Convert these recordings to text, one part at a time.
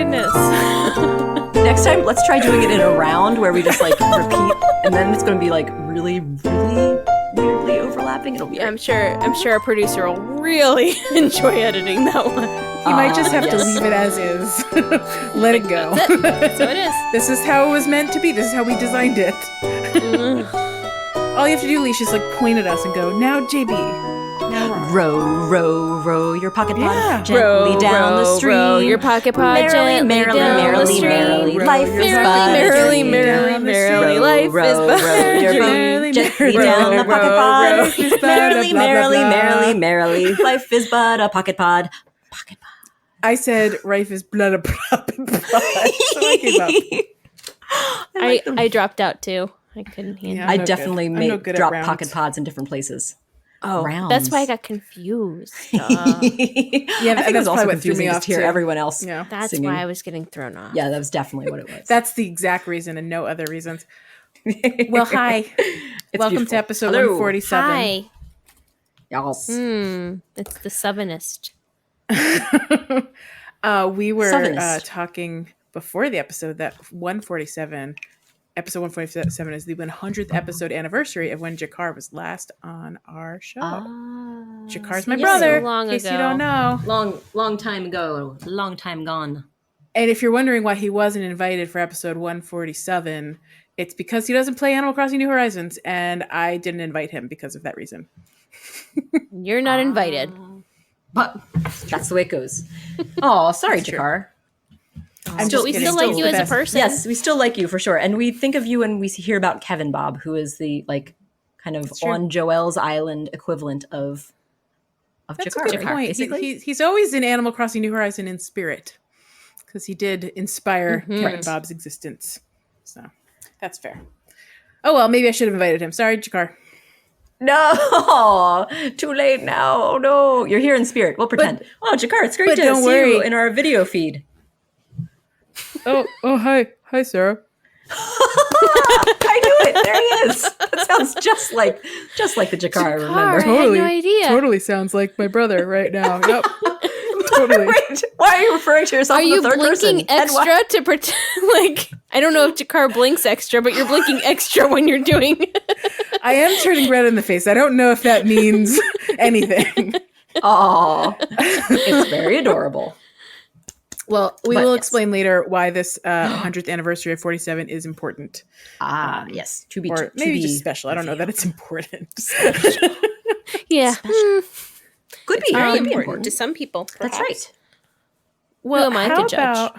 goodness. Next time, let's try doing it in a round where we just like repeat, and then it's going to be like really, really weirdly overlapping. It'll be. I'm sure our producer will really enjoy editing that one. He might just have to leave it as is. Let it go. That's it. That's what it is. This is how it was meant to be. This is how we designed it. All you have to do, Leash, is like point at us and go, now JB. Now row, row, row your pocket pod gently Row, down the row, stream. row your pocket pod merrily, gently merrily, down the merrily, stream. merrily, Row life your is pocket but a Merrily, dream. merrily, merrily, life row, is row, but row your boat gently down the pocket pod. Merrily, merrily, merrily, merrily, life is but a pocket pod. Pocket pod. I said, Rife is blood of I dropped out too. I couldn't handle Yeah. it. I no definitely good. I'm no make good at drop rounds. pocket pods in different places. Oh, Rounds. that's why I got confused. Yeah, I think it was that's also probably what threw confusing me just off to hear too. everyone else Yeah. That's singing. why I was getting thrown off. Yeah, that was definitely what it was. That's the exact reason and no other reasons. Well, hi. Welcome beautiful. to episode Hello. 147. Hi. Yes. It's the Suvinist. We were Southernist. talking before the episode that episode 147 is the 100th episode anniversary of when Jakar was last on our show. Jakar's my yes, brother, so long in case you ago. don't know. Long time ago. Long time gone. And if you're wondering why he wasn't invited for episode 147, it's because he doesn't play Animal Crossing New Horizons, and I didn't invite him because of that reason. You're not invited. But that's the way it goes. Oh, sorry, Jakar. I'm Still- just We kidding. still like He's you the as a best. person. Yes, we still like you for sure. And we think of you when we hear about Kevin Bob, who is the like kind of true. on Joel's Island equivalent of That's Jakar. a good point. Basically. He's always in Animal Crossing New Horizon in spirit because he did inspire Kevin Right. Bob's existence. So that's fair. Oh well, maybe I should have invited him. Sorry, Jakar. No, too late now. Oh no, you're here in spirit. We'll pretend. Oh, Jakar, it's great but to don't see worry. you in our video feed. Oh, hi, Sarah. I knew it. There he is. That sounds just like the Jakar I remember. I had no idea. Totally sounds like my brother right now. Yep. Totally. Wait, why are you referring to yourself Are in you the third person? blinking And why- extra to pretend like I don't know if Jakar blinks extra, but you're blinking extra when you're doing I am turning red in the face. I don't know if that means anything. Oh, it's very adorable. Well, we But will yes. explain later why this 100th anniversary of 47 is important. Yes, to be Or to maybe be just special. I don't know that it's important. Yeah. could be Very could be important to some people. That's perhaps. right. Well, am I to judge?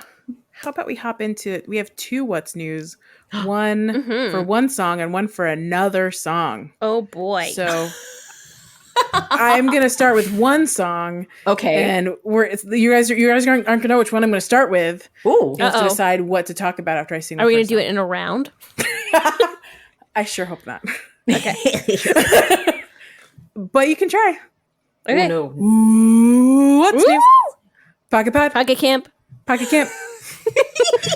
How about we hop into it? We have two What's News. One for one song and one for another song. Oh boy. So I'm going to start with one song. Okay. And you guys aren't going to know which one I'm going to start with. Ooh. You have to Uh-oh. decide what to talk about after I sing. Are we going to do it in a round? I sure hope not. Okay. But you can try. Okay. Oh, no. Ooh, what's new? Pocket Pod, Pocket camp. Pocket Camp,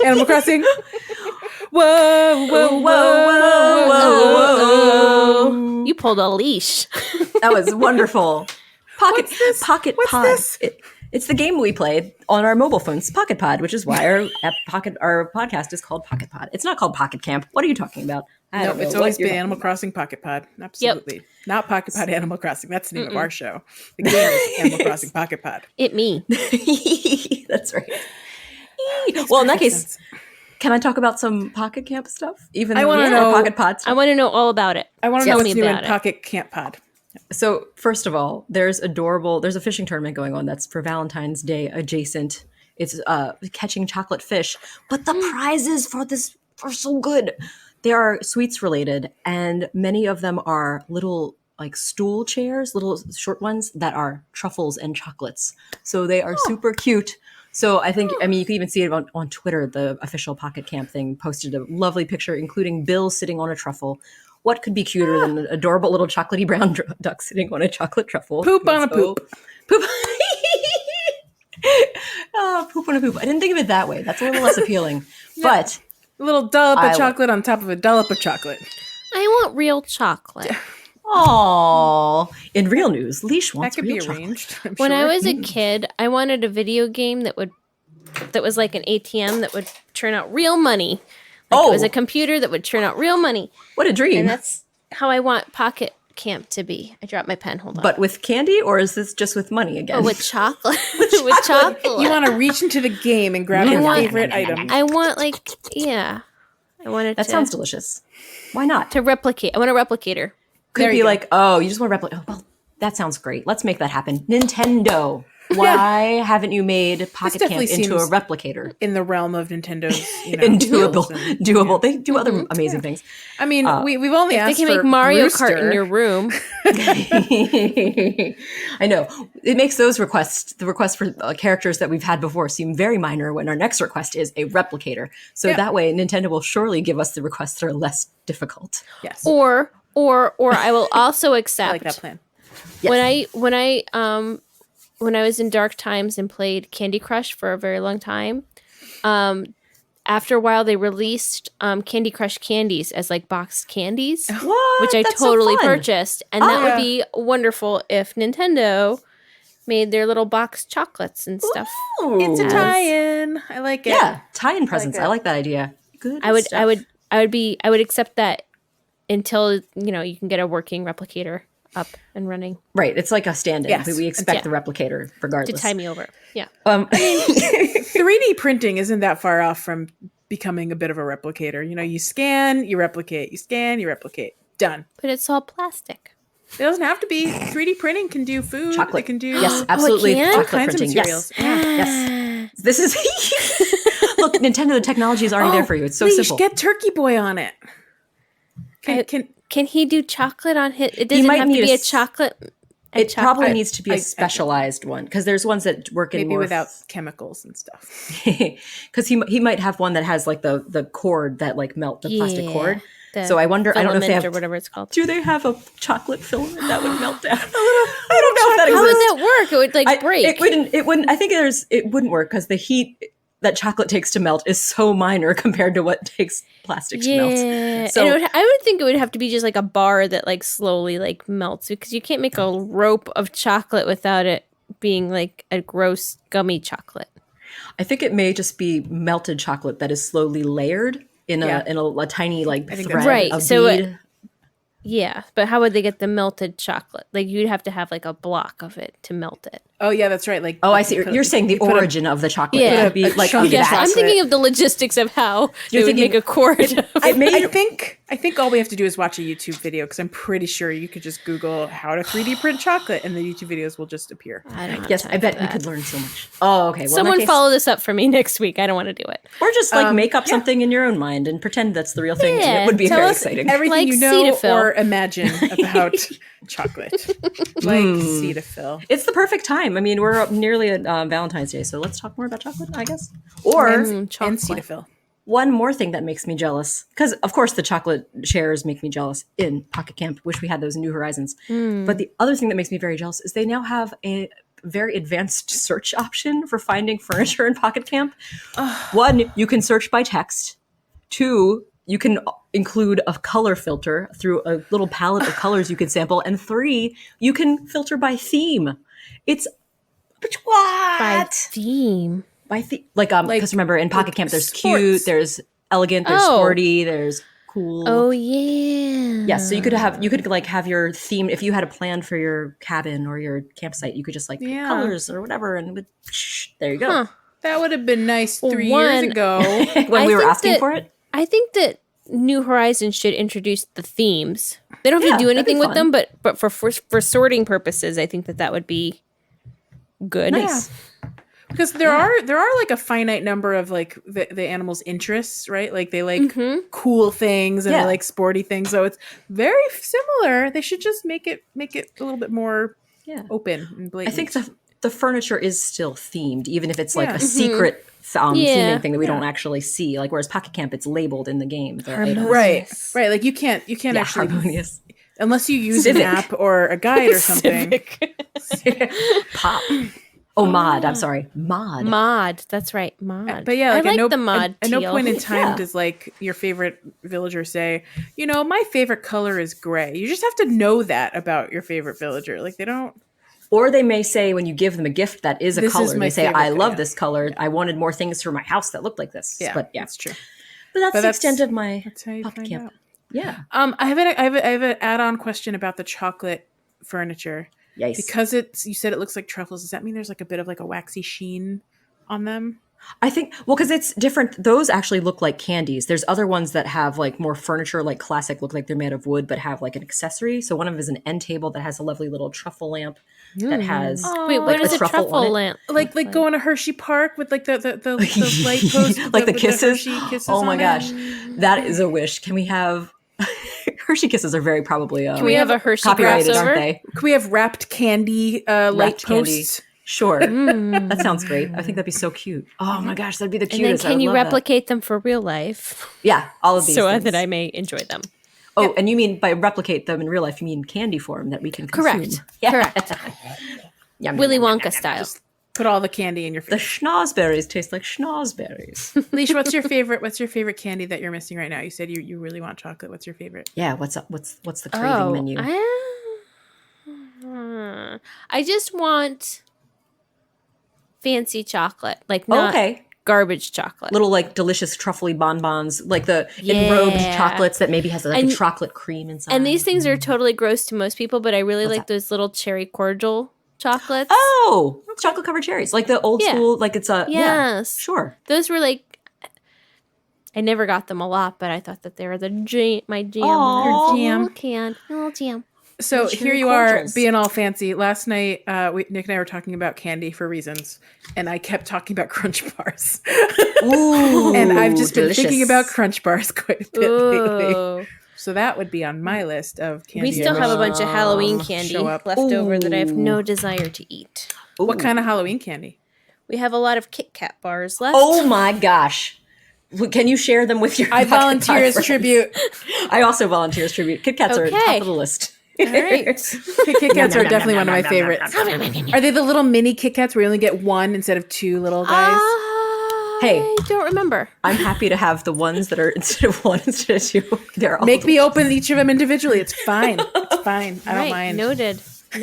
Animal Crossing. Whoa, whoa, whoa, whoa. You pulled a leash. That was wonderful. Pocket this? Pocket What's Pod. this? It's the game we play on our mobile phones, Pocket Pod, which is why our podcast is called Pocket Pod. It's not called Pocket Camp. What are you talking about? I No, don't know it's what always you're been talking Animal about. Crossing Pocket Pod. Absolutely. Not Pocket Pod Animal Crossing. That's the name of our show. The game is Animal Crossing Pocket Pod. It me. That's right. Well, in that Perfect case, sense. can I talk about some Pocket Camp stuff? Even I wanna or know- Pocket Pod stuff? I want to know all about it. I want to Tell know me what's new in about it. Pocket Camp Pod. So, first of all, there's a fishing tournament going on that's for Valentine's Day adjacent. It's catching chocolate fish, but the prizes for this are so good. They are sweets related, and many of them are little like stool chairs, little short ones that are truffles and chocolates. So they are super cute. So I mean, you can even see it on Twitter. The official Pocket Camp thing posted a lovely picture, including Bill sitting on a truffle. What could be cuter than an adorable little chocolatey brown duck sitting on a chocolate truffle? Poop on a poop. Poop. Oh, poop on a poop. I didn't think of it that way. That's a little less appealing. But A little dollop I of like- chocolate on top of a dollop of chocolate. I want real chocolate. oh, in real news, Leash That wants could real be chocolate. arranged. I'm When I sure. was a kid, I wanted a video game that would that was like an ATM that would turn out real money. Like it was a computer that would turn out real money. What a dream. And that's how I want Pocket Camp to be. I dropped my pen. Hold on. But with candy, or is this just with money again? Oh, with chocolate. with chocolate. You want to reach into the game and grab your favorite item. I want I wanted that sounds delicious. Why not? to replicate. I want a replicator. Could There be you go. like, oh, you just want to replicate. Oh, well, that sounds great. Let's make that happen. Nintendo. Why haven't you made Pocket Camp definitely into a seems replicator? In the realm of Nintendo's, And doable. skills and- Doable. They do other amazing things. I mean, we've only They asked can for make Mario Brewster. Kart in your room. I know. It makes those requests, the requests for characters that we've had before, seem very minor when our next request is a replicator. So that way, Nintendo will surely give us the requests that are less difficult. Yes, Or I will also accept I like that plan. Yes. when I was in dark times and played Candy Crush for a very long time, after a while they released Candy Crush candies as like boxed candies, What? which I That's so totally fun. purchased, and that would be wonderful if Nintendo made their little boxed chocolates and stuff. Ooh. It's a tie-in. I like it. Yeah, tie-in presents. it. I like that idea. Good. I would stuff. accept that until you can get a working replicator up and running Right. It's like a stand-in. Yes. We expect Yeah. the replicator to regardless. tie me over. Yeah. 3D printing isn't that far off from becoming a bit of a replicator. You scan, you replicate. You scan, you replicate. Done. But it's all plastic. It doesn't have to be. 3D printing can do food. Chocolate. It can do Yes, absolutely. can? all Chocolate kinds of printing. materials. Yes. Yes. This is look, Nintendo. The technology is already there for you. It's so Please simple. get Turkey Boy on it. Can he do chocolate on his? It doesn't might have to need be a a chocolate. It probably I- needs to be I- a specialized one because there's ones that work in maybe more without chemicals and stuff. because he might have one that has like the cord that like melt the plastic cord. So I wonder. I don't know if they filament have. or whatever it's called. Do they have a chocolate filament that would melt down? I don't know if that How exists. would that work? It would like break. It wouldn't. It wouldn't. I think it wouldn't work because the heat that chocolate takes to melt is so minor compared to what takes plastic to melt. Yeah, So and I would think it would have to be just like a bar that like slowly like melts because you can't make a rope of chocolate without it being like a gross gummy chocolate. I think it may just be melted chocolate that is slowly layered in Yeah. a tiny like think thread that's right. of So bead. Yeah, but how would they get the melted chocolate? Like you'd have to have like a block of it to melt it. Oh yeah, that's right. Like Oh, I see. You're saying the you put a- origin of the chocolate Yeah. would be A like chunk a of Yes, vat. I'm chocolate. thinking of the logistics of how they would thinking- make a cord. It may I think all we have to do is watch a YouTube video because I'm pretty sure you could just Google how to 3D print chocolate and the YouTube videos will just appear. I don't have Yes, time I bet for we that. could learn so much. Oh, okay. Well, in that Someone case- follow this up for me next week. I don't want to do it. or just like make up something in your own mind and pretend that's the real thing. Yeah, It would be Tell very us exciting. everything Like you know Cetaphil. or imagine about chocolate. Like Cetaphil. It's the perfect time. I mean, we're up nearly at Valentine's Day, so let's talk more about chocolate, I guess. Or And chocolate. Cetaphil. one more thing that makes me jealous, because of course the chocolate shares make me jealous in Pocket Camp. Wish we had those in New Horizons. But the other thing that makes me very jealous is they now have a very advanced search option for finding furniture in Pocket Camp. One, you can search by text. Two, you can include a color filter through a little palette of colors you can sample. And three, you can filter by theme. It's what? By theme. Like because remember in Pocket Camp there's sports. cute, there's elegant, there's Oh. sporty, there's cool. Oh yeah. Yeah, so you could like have your theme if you had a plan for your cabin or your campsite, you could just like pick Yeah. colors or whatever and there you go. Huh. That would have been nice Well, 3 years one- ago. When I we were think asking that- for it. I think that New Horizons should introduce the themes. They don't have Yeah, to do that'd be anything with fun. them, but for sorting purposes, I think that would be good. Nice. Because there are like a finite number of like the animals' interests, right? Like they like cool things and Yeah. they like sporty things. So it's very similar. They should just make it a little bit more Yeah. open and I blatant. think the furniture is still themed, even if it's like Yeah. a secret Yeah. theming thing that we don't actually see. Like whereas Pocket Camp, it's labeled in the game. The items. right. Like you can't Yeah, actually harmonious. unless you use Civic. an app or a guide or something. Pop. Oh, mod. I'm sorry. Mod. Mod. That's right. Mod. But yeah, like I like at no, the mod. At no teal. point in time Yeah. does like your favorite villager say, my favorite color is gray. You just have to know that about your favorite villager. Like they don't Or they may say when you give them a gift that is a This is color, my they say, favorite I love thing. this color. I wanted more things for my house that looked like this. Yeah, But yeah. that's true. But that's But the extent of my That's how you pocket find camp. out. Yeah. I have an add-on question about the chocolate furniture. Yes. Because you said it looks like truffles. Does that mean there's like a bit of like a waxy sheen on them? I think, well, because it's different. Those actually look like candies. There's other ones that have like more furniture, like classic, look like they're made of wood, but have like an accessory. So one of them is an end table that has a lovely little truffle lamp that has Wait, what like is a truffle on it. lamp? Like look going to Hershey Park with like the light post, with like the with kisses. Hershey kisses. Oh my on gosh, it. that is a wish. Can we have Hershey kisses? Are very probably Can we have a Hershey copyrighted, crossover? aren't they? Can we have wrapped candy light Wrapped candy. posts? Sure, that sounds great. I think that'd be so cute. Oh my gosh, that'd be the And then cutest. I can would you love that. replicate them for real life Yeah, all of these. so things. that I may enjoy them? Oh, and you mean by replicate them in real life, you mean candy form that we can consume. Correct. Yeah. Correct. Yum, Willy yum, yum, Wonka yum, yum. style. Put all the candy in your The face. schnozberries taste like schnozberries. Leash, what's your favorite? What's your favorite candy that you're missing right now? You said you really want chocolate. What's your favorite? Yeah, what's up? What's the craving menu? I just want fancy chocolate, like not okay. garbage chocolate. Little like delicious truffly bonbons, like the enrobed Yeah. chocolates that maybe has like And- a chocolate cream inside. And these things are totally gross to most people, but I really What's like that? those little cherry cordial chocolates. Oh, chocolate covered cherries, like the old Yeah. school, like it's a Yes. sure. Those were like, I never got them a lot, but I thought that they were my jam. Aw. Little jam. So The here cherry you are cordials. being all fancy. Last night, Nick and I were talking about candy for reasons, and I kept talking about Crunch Bars. Ooh, And I've just been delicious. thinking about Crunch Bars quite a bit lately. Ooh. So that would be on my list of candy. We still I have a wish- bunch of Halloween candy show up. left over that I have Ooh. no desire to eat. What kind of Halloween candy? We have a lot of Kit Kat bars left. Oh my gosh. Can you share them with your I Pocket volunteer Pod as friends? tribute. I also volunteer as tribute. Kit Kats are Okay. top of the list. All right. Kit Kats are definitely one of my favorites. Are they the little mini Kit Kats where you only get one instead of two little guys? Hey. I don't remember. I'm happy to have the ones that are instead of one instead of two. They're all Make me open each of them individually. It's fine. It's fine. I don't Right, mind. Noted. I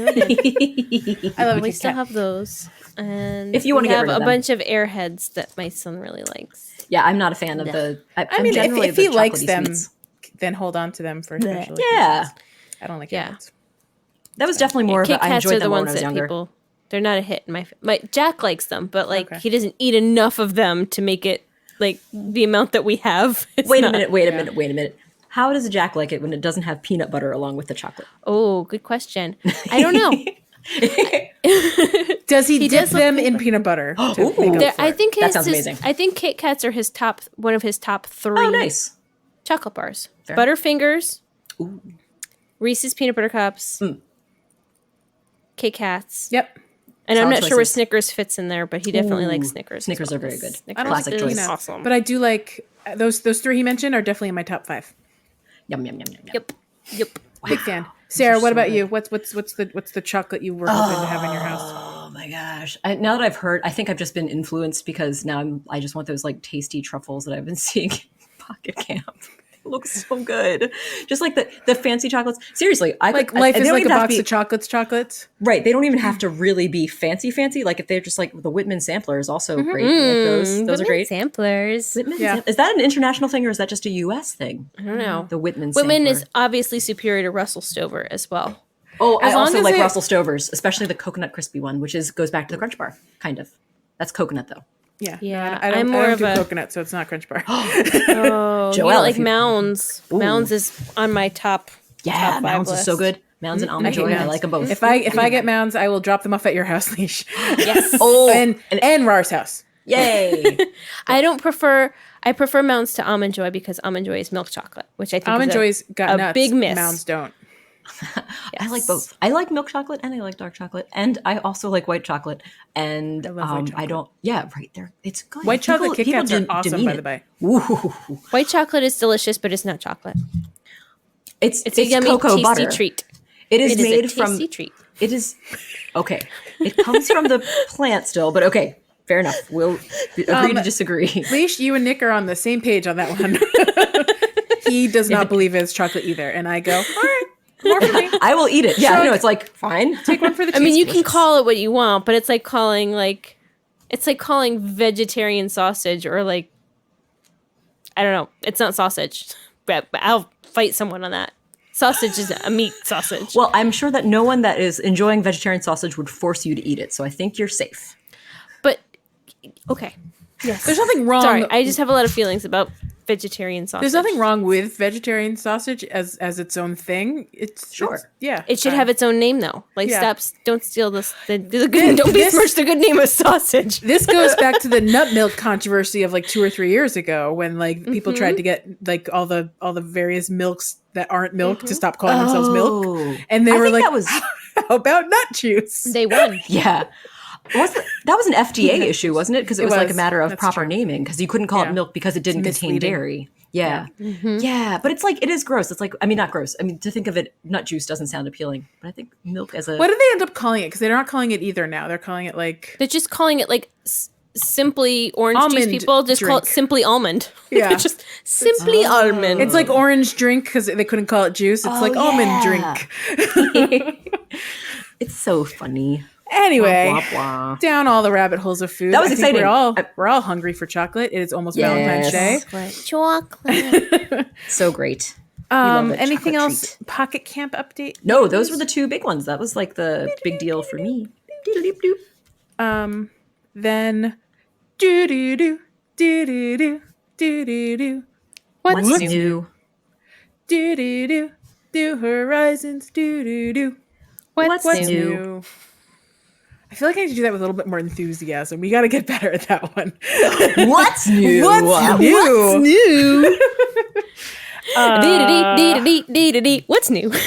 love a We Kit still Kat. have those. And If you wanna we get have rid of a them. bunch of Airheads that my son really likes. Yeah, I'm not a fan of the. I I'm mean, generally if the he likes chocolatey them, sweets. then hold on to them for special Yeah. occasions. I don't like Yeah. Airheads. That was definitely more of Kit a. I Kats enjoyed are the them more when ones I was that younger. people. They're not a hit in my Jack likes them, but like Okay. he doesn't eat enough of them to make it like the amount that we have. It's Wait a not- minute. Wait a minute. How does Jack like it when it doesn't have peanut butter along with the chocolate? Oh, good question. I don't know. Does he, He dip does love them peanut in butter. peanut butter? to Ooh. make up There- for I it? think That his sounds amazing. I think Kit Kats are one of his top 3 Oh, nice. chocolate bars. Fair. Butterfingers, Ooh. Reese's peanut butter cups, Kit Kats. Yep. And I'm Solid not sure where choices. Snickers fits in there, but he definitely Ooh. likes Snickers. as Snickers well, are very 'cause good. Snickers Classic is choice. awesome. But I do like those 3 he mentioned are definitely in my top 5. Yum yum yum yum. yum. Yep. Big fan. Sarah, what so about good. you? What's the chocolate you were hoping to have in your house? Oh my gosh! Now that I've heard, I think I've just been influenced because now I just want those like tasty truffles that I've been seeing in Pocket Camp. It looks so good, just like the fancy chocolates. Seriously, Like life they is don't like a even have to box be- of chocolates. Right, they don't even have to really be fancy. Like if they're just like the Whitman sampler is also great. Like those are Whitman great. samplers. Whitman Yeah. is that an international thing or is that just a U.S. thing? I don't know. The Whitman Whitman is sampler. obviously superior to Russell Stover as well. Oh, I as long also as like it- Russell Stover's, especially the coconut crispy one, which goes back to the Crunch Bar, kind of. That's coconut though. Yeah. Yeah, I don't, I'm I more don't of do a- coconut, so it's not Crunch Bar. Oh, Joelle, you don't like if you- Mounds. Ooh. Mounds is on my top. Yeah, top 5 Mounds is so list. good. Mounds and I almond hate joy, I Mounds. like them both. if I get Mounds, I will drop them off at your house, Leash. Yes. oh, and Rar's house. yay! I prefer Mounds to Almond Joy because Almond Joy is milk chocolate, which I think Almond is Joy's got a nuts. big miss. Mounds don't. I like both. I like milk chocolate and I like dark chocolate, and I also like white chocolate. And I love white I chocolate. don't. Yeah, right there. It's good. White chocolate Kit Kats are dem- awesome, demean by it. the way. Ooh. White chocolate is delicious, but it's not chocolate. It's It's a yummy, cocoa tasty butter. treat. It is It is made a from. tasty treat. It is okay. It comes from the plant still, but okay, fair enough. We'll agree to disagree. Leash, you and Nick are on the same page on that one. He does not believe it's chocolate either, and I go, all right. More for me. I will eat it. Yeah, Shrug. no, it's like fine. Take one for the I team. mean, you can call it what you want, but it's like calling vegetarian sausage or like, I don't know. It's not sausage, but I'll fight someone on that. Sausage is a meat sausage. Well, I'm sure that no one that is enjoying vegetarian sausage would force you to eat it, so I think you're safe. But okay, yes. There's nothing wrong. Sorry, I just have a lot of feelings about vegetarian sausage. There's nothing wrong with vegetarian sausage as its own thing. Sure. Yeah. It should have its own name though. Like, Yeah. don't steal this. Don't besmirch the good name of sausage. This goes back to the nut milk controversy of like 2 or 3 years ago when like people tried to get like all the various milks that aren't milk to stop calling themselves milk. And they were like, how about nut juice? They won. Yeah. That was an FDA issue, wasn't it? Because it was like a was. matter of That's proper true. naming, because you couldn't call it milk because it didn't contain misleading. dairy. Yeah. Yeah. But it's like, it is gross. It's like, I mean, not gross. I mean, to think of it, nut juice doesn't sound appealing. But I think milk as a... What did they end up calling it? Because they're not calling it either now. They're calling it like... They're just calling it like simply orange juice. Almond People just call it drink. simply almond. Yeah. Just simply almond. It's like orange drink because they couldn't call it juice. It's like almond drink. It's so funny. Anyway, Blah, blah, blah. down all the rabbit holes of food. That was I think exciting. We're all hungry for chocolate. It is almost Yes. Valentine's Day. chocolate. So great. love a Anything chocolate else? treat. Pocket camp update? No, those were the two big ones. That was like the big deal for me. Doop-doop-doop. Then do do do do do do do do do. What's new? Do do do do horizons do do do. What's What's new? new? I feel like I need to do that with a little bit more enthusiasm. We got to get better at that one. What's new? What's new? What's new? Dee-dee-dee-dee-dee-dee-dee. What's new? I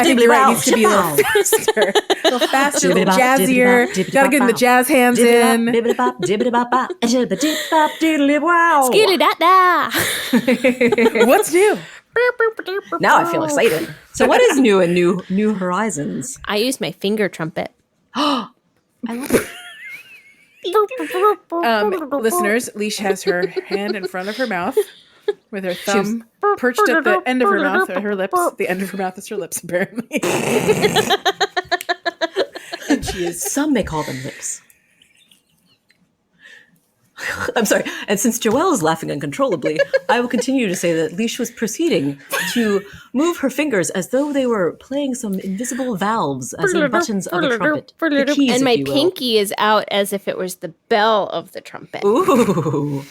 think you're right. It needs to be a little faster. A little faster, a little jazzier. Got to get the jazz hands in. Skilly-da-da. What's new? Now I feel excited. So what is new in New Horizons? I use my finger trumpet. I love it. Listeners, Leash has her hand in front of her mouth with her thumb perched at the end of her mouth, or her lips. The end of her mouth is her lips, apparently. And she is... Some may call them lips. I'm sorry. And since Joelle is laughing uncontrollably, I will continue to say that Leash was proceeding to move her fingers as though they were playing some invisible valves, as in buttons of a trumpet. The keys, And my if you will. pinky is out as if it was the bell of the trumpet. Ooh.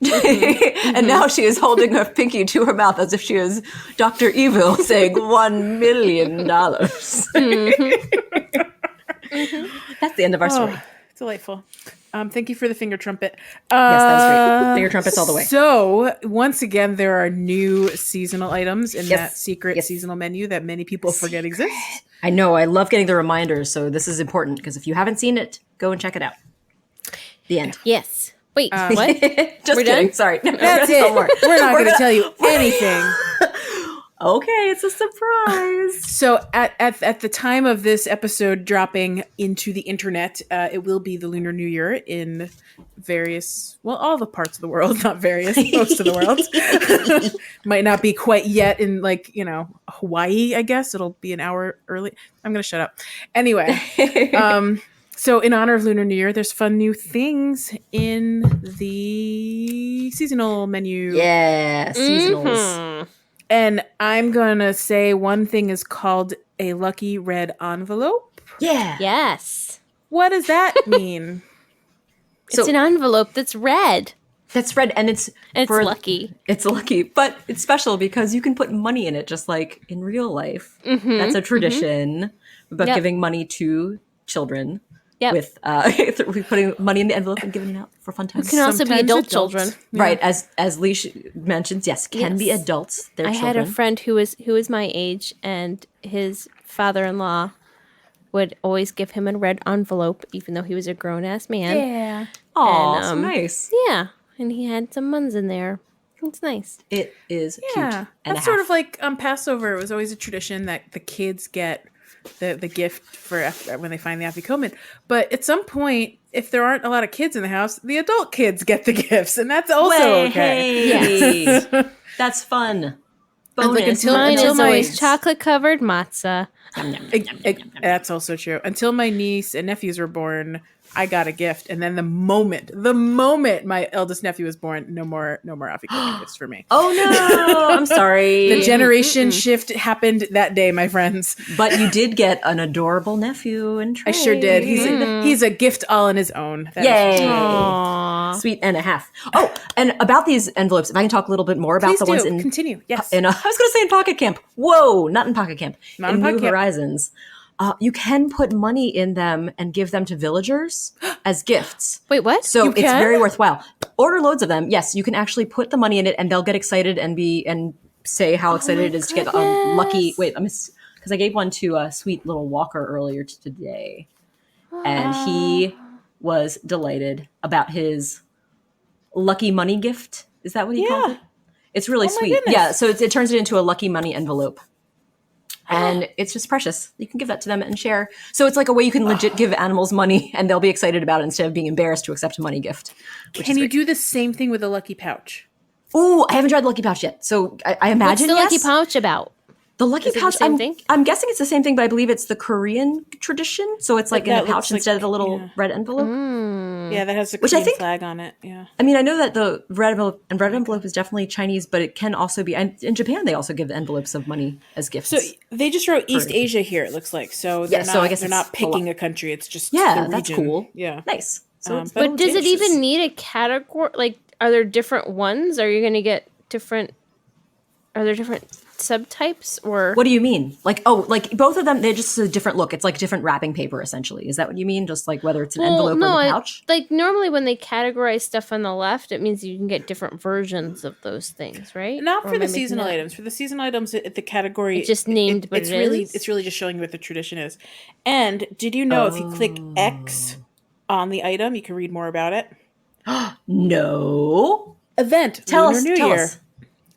And now she is holding her pinky to her mouth as if she is Dr. Evil saying $1 million. That's the end of our story. Delightful. Thank you for the finger trumpet. Yes, that was great. Finger trumpets all the way. So, once again, there are new seasonal items in Yes. that secret Yes. seasonal menu that many people forget exists. I know. I love getting the reminders, so this is important because if you haven't seen it, go and check it out. The end. Yes. Wait, what? Just We're kidding. done? Sorry. No, That's there's it. no more. We're not going to tell you anything. Okay, it's a surprise. So at the time of this episode dropping into the internet, it will be the Lunar New Year in all the parts of the world, not various, most of the world. Might not be quite yet in Hawaii, I guess. It'll be an hour early. I'm going to shut up. Anyway, so in honor of Lunar New Year, there's fun new things in the seasonal menu. Yeah, seasonals. Mhm. And I'm going to say one thing is called a lucky red envelope. Yeah. Yes. What does that mean? It's an envelope that's red. That's red, and it's Lucky. It's lucky, but it's special because you can put money in it, just like in real life. That's a tradition about Yep. giving money to children. Yep. With putting money in the envelope and giving it out for fun times. Can also be Sometimes adult adults. children. Right, as Leash mentions, yes, can be Yes. adults. They're I children. had a friend who was my age, and his father-in-law would always give him a red envelope, even though he was a grown-ass man. Yeah. Aw, and, so nice. Yeah, and he had some muns in there. It's nice. It is cute. Yeah. And That's a sort half. of like Passover. It was always a tradition that the kids get the gift for when they find the afikomen. But at some point, if there aren't a lot of kids in the house, the adult kids get the gifts, and that's also okay. Yes. That's fun. bonus. Like, Mine is my- always chocolate covered matzah. That's also true. Until my niece and nephews were born, I got a gift, and then the moment my eldest nephew was born, no more Afikoman gifts for me. Oh no, I'm sorry. The generation shift happened that day, my friends. But you did get an adorable nephew and I sure did. He's a gift all on his own. That is- Yay. Aww. Sweet and a half. Oh, and about these envelopes, if I can talk a little bit more about Please the ones in continue. Yes. I was going to say in Pocket Camp. Whoa, not in Pocket Camp. Not in in New Pocket Camp. Horizons. You can put money in them and give them to villagers as gifts. Wait, what? So You it's can? very worthwhile. Order loads of them. Yes, you can actually put the money in it, and they'll get excited and say how excited it is to get a lucky. Wait, because I gave one to a sweet little Walker earlier today, and he was delighted about his lucky money gift. Is that what he called it? It's really my sweet. goodness. Yeah, so it turns it into a lucky money envelope. And it's just precious. You can give that to them and share. So it's like a way you can legit give animals money and they'll be excited about it instead of being embarrassed to accept a money gift. Can you do the same thing with a lucky pouch? Ooh, I haven't tried the Lucky Pouch yet. So I What's imagine the lucky yes. pouch about? The Lucky Is it the Pouch, same thing? I'm guessing it's the same thing, but I believe it's the Korean tradition. So it's like in that a pouch looks like- instead of the little yeah. red envelope. Yeah, that has the Which I Korean think- flag on it. Yeah. I mean, I know that the red envelope is definitely Chinese, but it can also be. And in Japan, they also give envelopes of money as gifts. So they just wrote East Asia here. It looks like so. They're Yeah, not, so I guess they're it's not a picking lot. a country. It's just yeah, the that's region. cool. Yeah. Nice. So it's But does it interesting. even need a category? Like, are there different ones? Are you going to get different? Are there different subtypes or? What do you mean? Like both of them, they're just a different look. It's like different wrapping paper, essentially. Is that what you mean? Just like whether it's an envelope or the pouch? like normally when they categorize stuff on the left, it means you can get different versions of those things, right? Not Or for am the I making seasonal that up? items. For the seasonal items, the category It's just named what it's it really is? it's really just showing you what the tradition is. And did you know if you click X on the item, you can read more about it? No. Event Tell Lunar us. New Tell Year. us.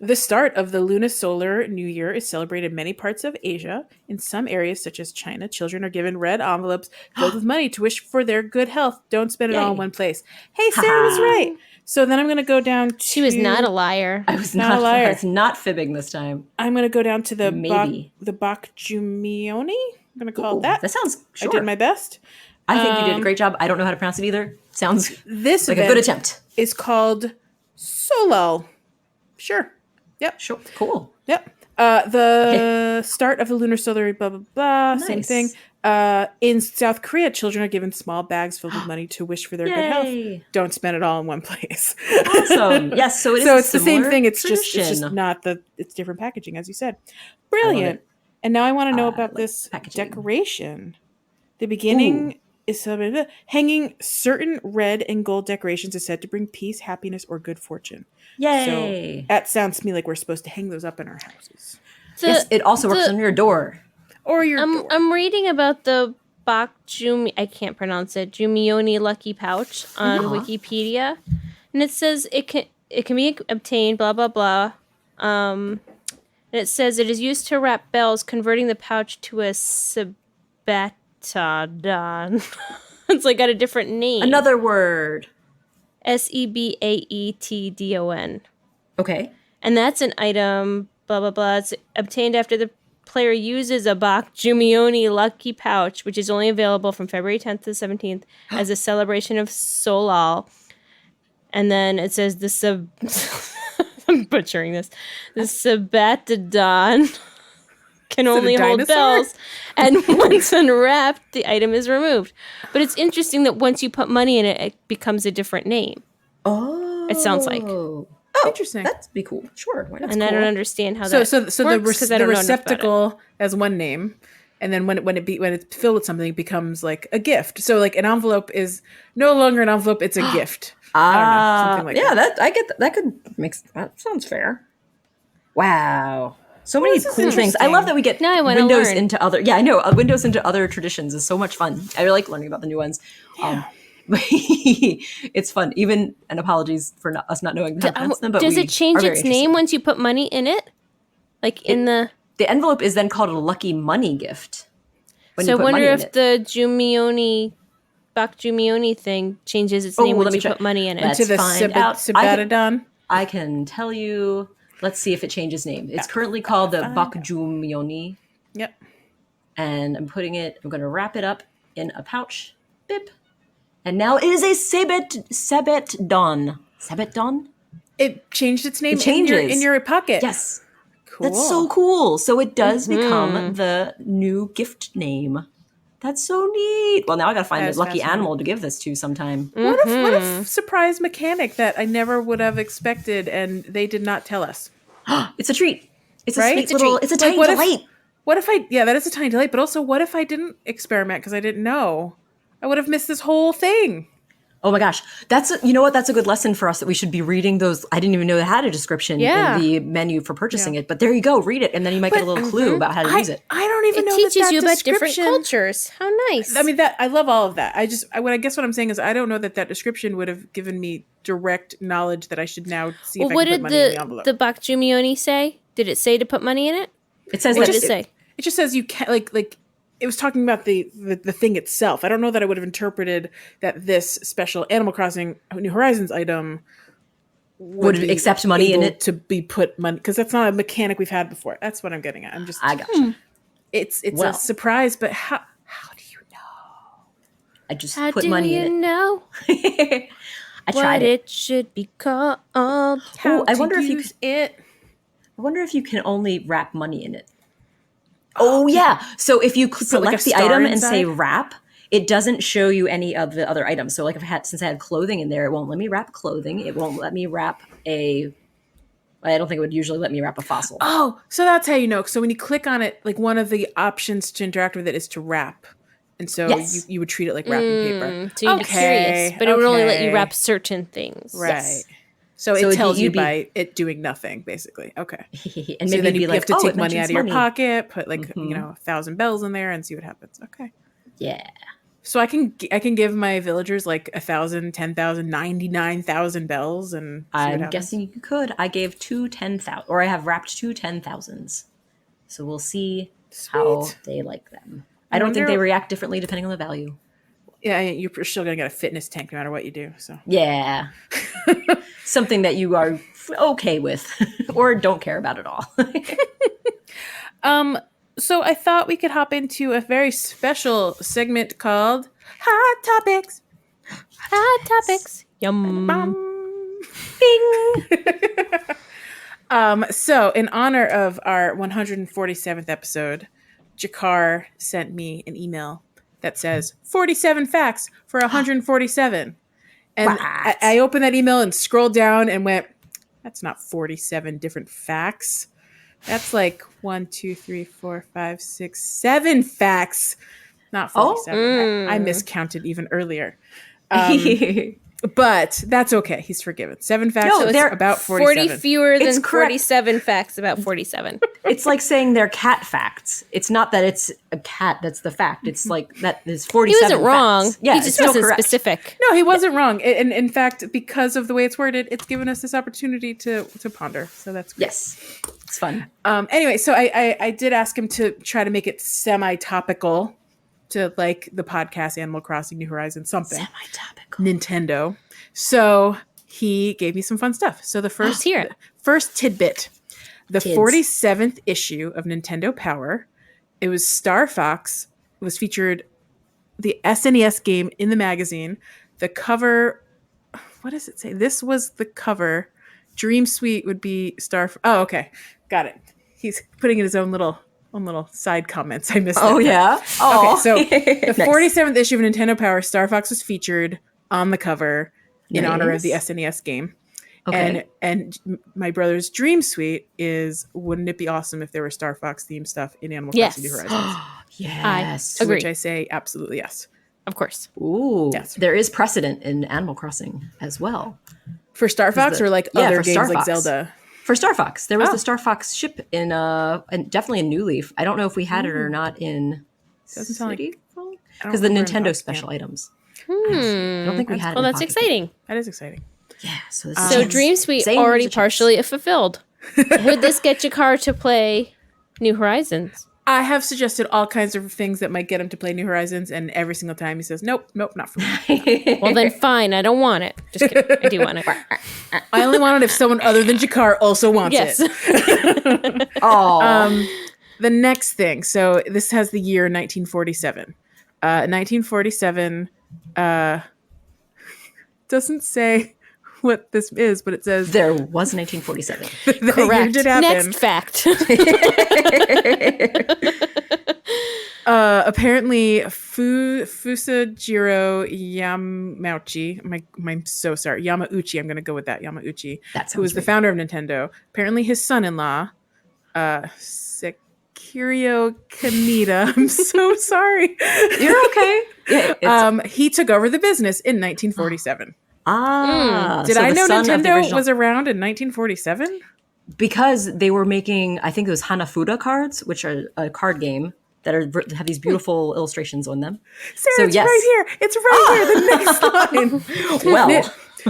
The start of the lunisolar New Year is celebrated in many parts of Asia. In some areas, such as China, children are given red envelopes filled with money to wish for their good health. Don't spend it all in Yay. one place. Hey, Sarah was right. So then I'm going to go down to... She was not a liar. I was Not a not. liar. I was not fibbing this time. I'm going to go down to the Maybe. the Bak Jumioni. I'm going to call Ooh, it that. That sounds. Sure. I did my best. I think you did a great job. I don't know how to pronounce it either. Sounds This like a event good attempt. is called Solal. Sure. Yep. Sure. Cool. Yep. The start of the lunar solar blah blah blah. Same Nice. thing. In South Korea, children are given small bags filled with money to wish for their good health. Yay. Don't spend it all in one place. Awesome. Yes. So it is. So a it's the same similar thing. It's tradition. just not it's different packaging, as you said. Brilliant. it. And now I want to know I about like this packaging. decoration. The beginning is celebrated. Hanging certain red and gold decorations is said to bring peace, happiness, or good fortune. Yay. So that sounds to me like we're supposed to hang those up in our houses Yes. It also works the- on your door. or your door. I'm reading about the Bak Jumi. I can't pronounce it. Jumioni Lucky Pouch on Wikipedia, and it says it can be obtained. Blah blah blah. And it says it is used to wrap bells, converting the pouch to a sabatadon. It's like got a different name. Another word. Sebaetdon. Okay. And that's an item, blah, blah, blah. It's obtained after the player uses a Bak Jumioni Lucky Pouch, which is only available from February 10th to 17th as a celebration of Solal. And then it says I'm butchering this. The Sabatadon can it a only hold dinosaur? bells. And once unwrapped, the item is removed. But it's interesting that once you put money in it, it becomes a different name. Oh. It sounds like. Oh, Interesting. That'd be cool. Sure. Why not? And I don't understand how So that so the, works 'cause I don't know enough about it. receptacle has one name, and then when it's filled with something, it becomes like a gift. So like an envelope is no longer an envelope; it's a gift. I don't know, something like yeah, that. I get that could make that sounds fair. Wow. So many this is cool things. I love that we get Now I wanna windows learn. into other. Yeah, I know. Windows into other traditions is so much fun. I really like learning about the new ones. It's fun. Even and apologies for us not knowing how to pronounce them. But Does we it change are very its name interested. once you put money in it? Like in the. The envelope is then called a lucky money gift. When So I you put wonder money in if it. the Jumioni, Bak Jumioni thing changes its name let once me you check. put money in it. Let's To the find out. Sabatadon. I can tell you Let's see if it changes name. It's currently called the Bakjumioni. Yep. And I'm going to wrap it up in a pouch. Bip. And now it is a Sebet Don. Sebet Don? It changed its name It changes. in your pocket. Yes. Cool. That's so cool. So it does become the new gift name. That's so neat. Well, now I got to find That a is lucky fascinating. animal to give this to sometime. What if surprise mechanic that I never would have expected and they did not tell us? It's a treat. It's a Right? sweet It's a little, treat. it's a Like, tiny what if- delight. What if that is a tiny delight, but also what if I didn't experiment because I didn't know? I would have missed this whole thing. Oh my gosh. You know what? That's a good lesson for us that we should be reading those. I didn't even know they had a description Yeah. in the menu for purchasing it, but there you go. Read it. And then you might get a little clue about how to use it. I don't even It know teaches that you about different description- cultures. How nice. I mean, that I love all of that. I guess what I'm saying is I don't know that description would have given me direct knowledge that I should now see if well, I what can put did money in the envelope. the Bakjumioni say? Did it say to put money in it? It says What that did it say? It just says you can't like it was talking about the thing itself. I don't know that I would have interpreted that this special Animal Crossing New Horizons item Would be accept money in able it? to be put money because that's not a mechanic we've had before. That's what I'm getting at. I gotcha. It's Well. a surprise, but how do you know? I just How put do money you in it. know I tried what it should be called? How I to wonder if you use it. I wonder if you can only wrap money in it. Oh yeah. So if you like, select a the star item and say inside? wrap, it doesn't show you any of the other items. So like since I had clothing in there, it won't let me wrap clothing. It won't let me wrap I don't think it would usually let me wrap a fossil. Oh, so that's how you know. So when you click on it, like one of the options to interact with it is to wrap. And so Yes. you would treat it like wrapping paper. So you'd be curious, but it would only let you okay. wrap certain things. Right. Yes. So So it tells you you'd be- by it doing nothing, basically. Okay. And So maybe then it'd be you like, have to oh, take it money out mentions of your money. pocket, put like, Mhm. 1,000 bells in there and see what happens. Okay. Yeah. So I can give my villagers like 1,000, 10,000, 99,000 bells and see what I'm happens. guessing you could. I gave 10,000, or I have wrapped 10,000s. So we'll see how Sweet. they like them. I don't think wonder- they react differently depending on the value. Yeah, you're still gonna get a fitness tank no matter what you do. So Yeah. Something that you are okay with or don't care about at all. So I thought we could hop into a very special segment called Hot Topics. Hot topics. Yum. So in honor of our 147th episode, Jakar sent me an email that says 47 facts for 147. And What? I opened that email and scrolled down and went, that's not 47 different facts. That's like 1, 2, 3, 4, 5, 6, 7 facts. Not 47. I miscounted even earlier. But that's okay. He's forgiven. 7 facts No, so they're about 40 47. fewer than It's correct. 47 facts about 47. It's like saying they're cat facts. It's not that it's a cat that's the fact. It's like that there's 47 He wasn't wrong. facts. Yeah, he it's just still wasn't correct. specific. No, he wasn't wrong. And in fact, because of the way it's worded, it's given us this opportunity to ponder. So that's great. Yes. It's fun. Anyway, so I did ask him to try to make it semi-topical to like the podcast Animal Crossing New Horizons something. Semi-topical. Nintendo. So he gave me some fun stuff. So the first hear it. first tidbit, the Tids. 47th issue of Nintendo Power, it was Star Fox was featured the SNES game in the magazine. The cover, what does it say? This was the cover. Dream Suite would be Oh, okay. Got it. He's putting in his own little side comments. I missed that. Oh, yeah? Oh. Okay, so the Nice. 47th issue of Nintendo Power, Star Fox was featured on the cover in honor of the Nice. SNES game. Okay. And my brother's Dream Suite is, wouldn't it be awesome if there were Star Fox themed stuff in Animal Crossing New Yes. Horizons? Yes. To Agree. which I say absolutely yes. Of course. Ooh. Yes. There is precedent in Animal Crossing as well. For Star Fox or like yeah, other for games Star like Fox. Zelda? For Star Fox. There was Oh. the Star Fox ship in and definitely in New Leaf. I don't know if we had it or not in Doesn't sound like- City I don't because the remember in Nintendo Pocket special Camp. items. I don't think we had it. Well, in that's Pocket exciting. That is exciting. Camp. Yeah. So, this is So a chance. Dream Suite Same already as a chance. partially fulfilled. Would this get Jakar to play New Horizons? I have suggested all kinds of things that might get him to play New Horizons, and every single time he says, nope, not for me. Well, then fine. I don't want it. Just kidding. I do want it. I only want it if someone other than Jakar also wants Yes. it. Oh, The next thing. So this has the year 1947. 1947 doesn't say what this is, but it says there was 1947. that year Correct. did happen. Next fact. Apparently, Fusajiro Yamauchi, I'm so sorry, Yamauchi, I'm going to go with that, Yamauchi, That who was sounds the right. founder of Nintendo. Apparently, his son-in-law, Sekirio Kaneda, I'm so sorry. You're okay. Yeah, He took over the business in 1947. Did so I the know son of the Nintendo original- was around in 1947? because they were making, I think it was Hanafuda cards, which are a card game that have these beautiful illustrations on them. Sarah, So, it's yes. right here. It's right here. The next line. Well,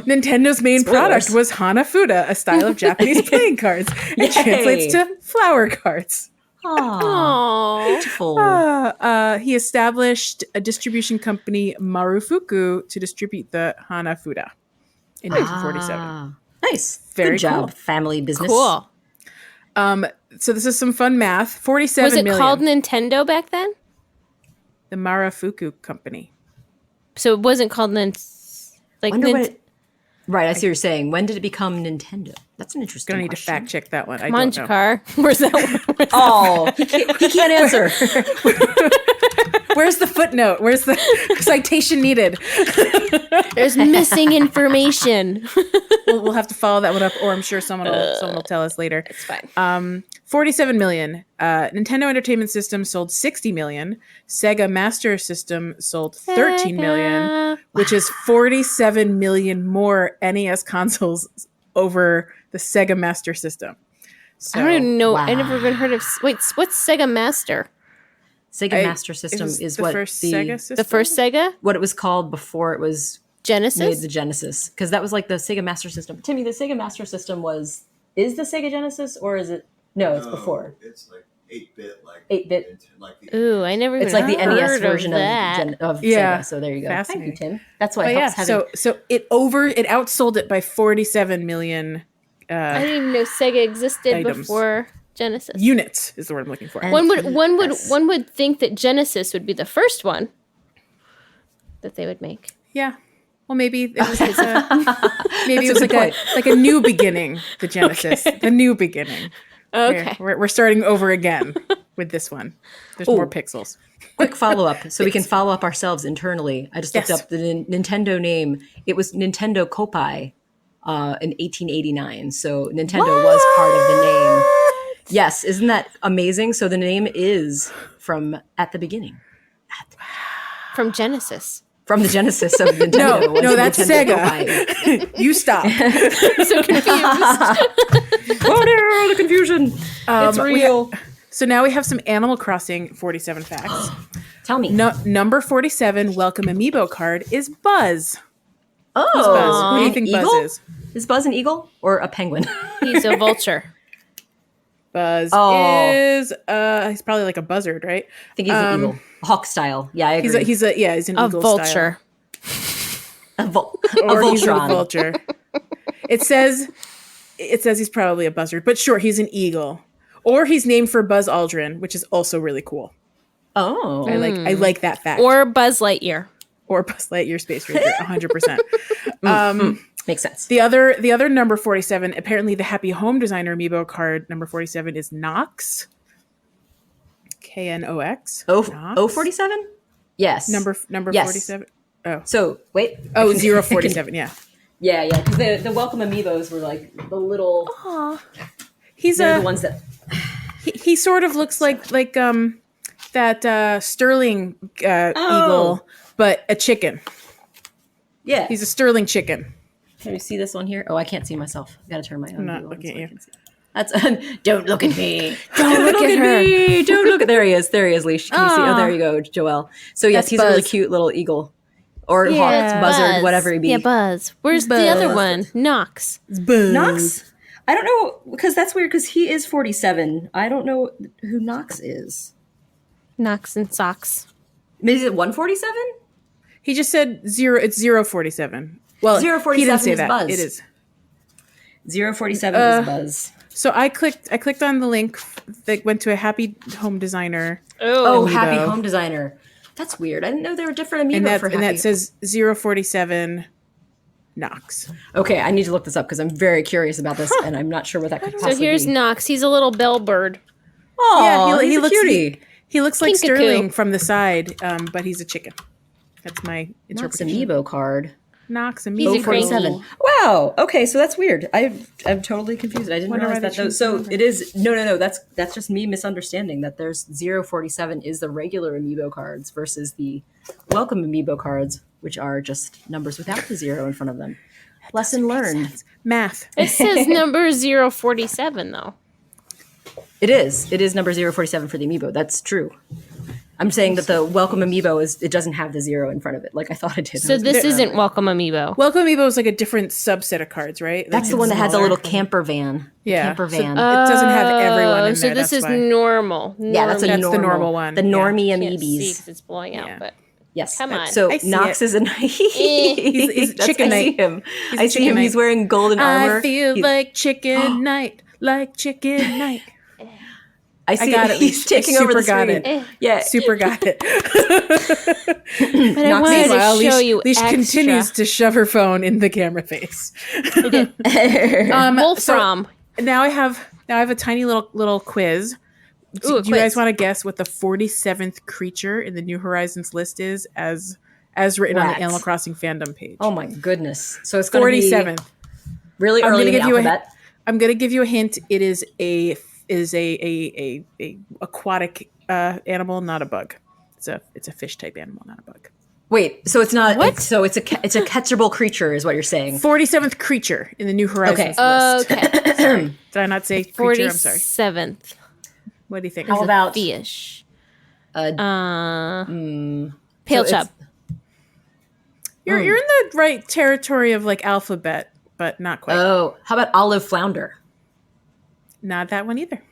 Nintendo's main Spoilers. product was Hanafuda, a style of Japanese playing cards. It Yay. translates to flower cards. aw, Aww. beautiful. He established a distribution company, Marufuku, to distribute the Hanafuda in 1947. Nice. Very Good job, cool. family business. Cool. So this is some fun math. 47 Was it million. called Nintendo back then? The Marufuku company. So it wasn't called like Wonder what right, I see what you're saying. When did it become Nintendo? That's an interesting Gonna need to question. fact check that one. I Come on, don't know. Jakar. Where's that one? Oh, he can't answer. Where's the footnote? Where's the citation needed? There's missing information. We'll have to follow that one up, or I'm sure someone will tell us later. It's fine. 47 million. Nintendo Entertainment System sold 60 million. Sega Master System sold 13 million, which is 47 million more NES consoles over the Sega Master System. So, I don't even know. wow. I never even heard of. Wait, what's Sega Master? Sega Master System was is the what first the Sega system. The first Sega what it was called before it was made Genesis. the Genesis, because that was like the Sega Master System. Timmy, the Sega Master System is the Sega Genesis, or is it? No, it's before. It's like 8-bit, like 8-bit. like the Ooh, I never even It's like the heard NES version of, that. of Yeah. Sega. So there you go. Thank you, Fascinating. Tim. That's why But it yeah, helps having. so it outsold it by 47 million I didn't even know Sega existed Items. before Genesis. units is the word I'm looking for. And- One would think that Genesis would be the first one that they would make. Yeah. Well, maybe it was, maybe it That's was a good like a new beginning. The Genesis, the new beginning. Okay. We're starting over again with this one. There's more pixels. Quick follow up, so we can follow up ourselves internally. I just looked Yes. up the Nintendo name. It was Nintendo Kopai in 1889. So Nintendo was part of the name. Yes, isn't that amazing? So the name is from at the beginning, From Genesis. from the genesis of Nintendo. was No, that's Nintendo Sega. Kopai. You stop. I'm so confused. Oh no, the confusion! It's real. So now we have some Animal Crossing 47 facts. Tell me. Number 47 Welcome Amiibo card is Buzz. Oh, Buzz. Who do you an think eagle? Buzz is? Is Buzz an eagle or a penguin? He's a vulture. Buzz Oh. is he's probably like a buzzard, right? I think he's an eagle, hawk style. Yeah, I agree. He's an A eagle vulture. a or he's a Voltron. vulture. It says he's probably a buzzard, but sure, he's an eagle. Or he's named for Buzz Aldrin, which is also really cool. Oh, I like that fact. Or Buzz Lightyear. Or Buzz Lightyear Space Ranger, 100%. makes sense. The other number 47, apparently the Happy Home Designer Amiibo card number 47 is Knox. Knox. Oh, 47? Yes. Number Yes. 47. Oh. So wait. Oh, 047, yeah. Yeah, yeah. Because the welcome amiibos were like the little. He's They're the ones that. he sort of looks like that Sterling eagle, but a chicken. Yeah. He's a Sterling chicken. Can you see this one here? Oh, I can't see myself. I gotta turn my own. I'm not view on looking so I at you. can see. That's don't look at me. Don't look at her. me. Don't look at. There he is. There he is. Leash. Can you see? Oh, there you go, Joelle. So yes, That's he's a really Buzz. cute little eagle, or hawk, Yeah, buzzard, Buzz. whatever he be. Yeah, Buzz. Where's the Buzz. other one? Knox. Knox. I don't know because that's weird because he is 47. I don't know who Knox is. Knocks and socks. Is it 147? He just said 0. It's 047. Well, 047 he didn't say is that. Buzz. It is. 047 is Buzz. So I clicked on the link that went to a Happy Home Designer. Oh, Amiibo. Happy Home Designer. That's weird. I didn't know there were different amiibo for Happy. And that says 047 Knox. Okay, I need to look this up because I'm very curious about this, and I'm not sure what that could possibly be. So here's Knox. He's a little bellbird. Oh, Yeah, he he looks looks cutie. He looks like Kinkakoo. Sterling from the side, but he's a chicken. That's my Knox interpretation. amiibo card. Knox He's amiibo. a cranky. 047. Wow. Okay, so that's weird. I'm totally confused. I didn't Wonder realize why that. they Though. changed So the number. it is no. That's just me misunderstanding that there's 047 is the regular amiibo cards versus the welcome amiibo cards, which are just numbers without the 0 in front of them. Lesson learned. Math. It says number 047 though. It is number 047 for the amiibo. That's true. I'm saying that the welcome amiibo it doesn't have the 0 in front of it, like I thought it did. So this isn't Welcome Amiibo. Welcome Amiibo is like a different subset of cards, right? That's Like the one that has a smaller. little camper van. Yeah. Camper So- van. It doesn't have everyone in So there. this that's is why. normal. Yeah, that's That's the normal one. The Yeah. normie Can't see amiibes. 'cause it's blowing out, Yeah. but Yes. Come on. So I see Knox it. is a He's That's- Chicken I see Knight. him. He's I a see Chicken him. He's Knight. wearing golden armor. I feel He- like Chicken Night, like Chicken Night. I see got him. it. He's taking I over the super got screen. it. Yeah. Super got it. but I Knox wanted Meanwhile, to show Leash, you Leash extra. continues to shove her phone in the camera face. Wolfram. Now I have a tiny little quiz. Ooh, a Do you guys quiz. want to guess what the 47th creature in the New Horizons list is as written on the Rats. Animal Crossing fandom page? Oh my goodness. So it's going to be 47th. really I'm early gonna in the give you alphabet. I'm going to give you a hint. It is a aquatic animal, not a bug. It's a fish type animal, not a bug. Wait, so it's not What? so it's a catchable creature is what you're saying. 47th creature in the New Horizons Okay. list. Okay. Did I not say creature? I'm sorry. 47th. What do you think? How about Fish. uh, Pale so chub. You're in the right territory of like alphabet, but not quite. how about olive flounder? Not that one either.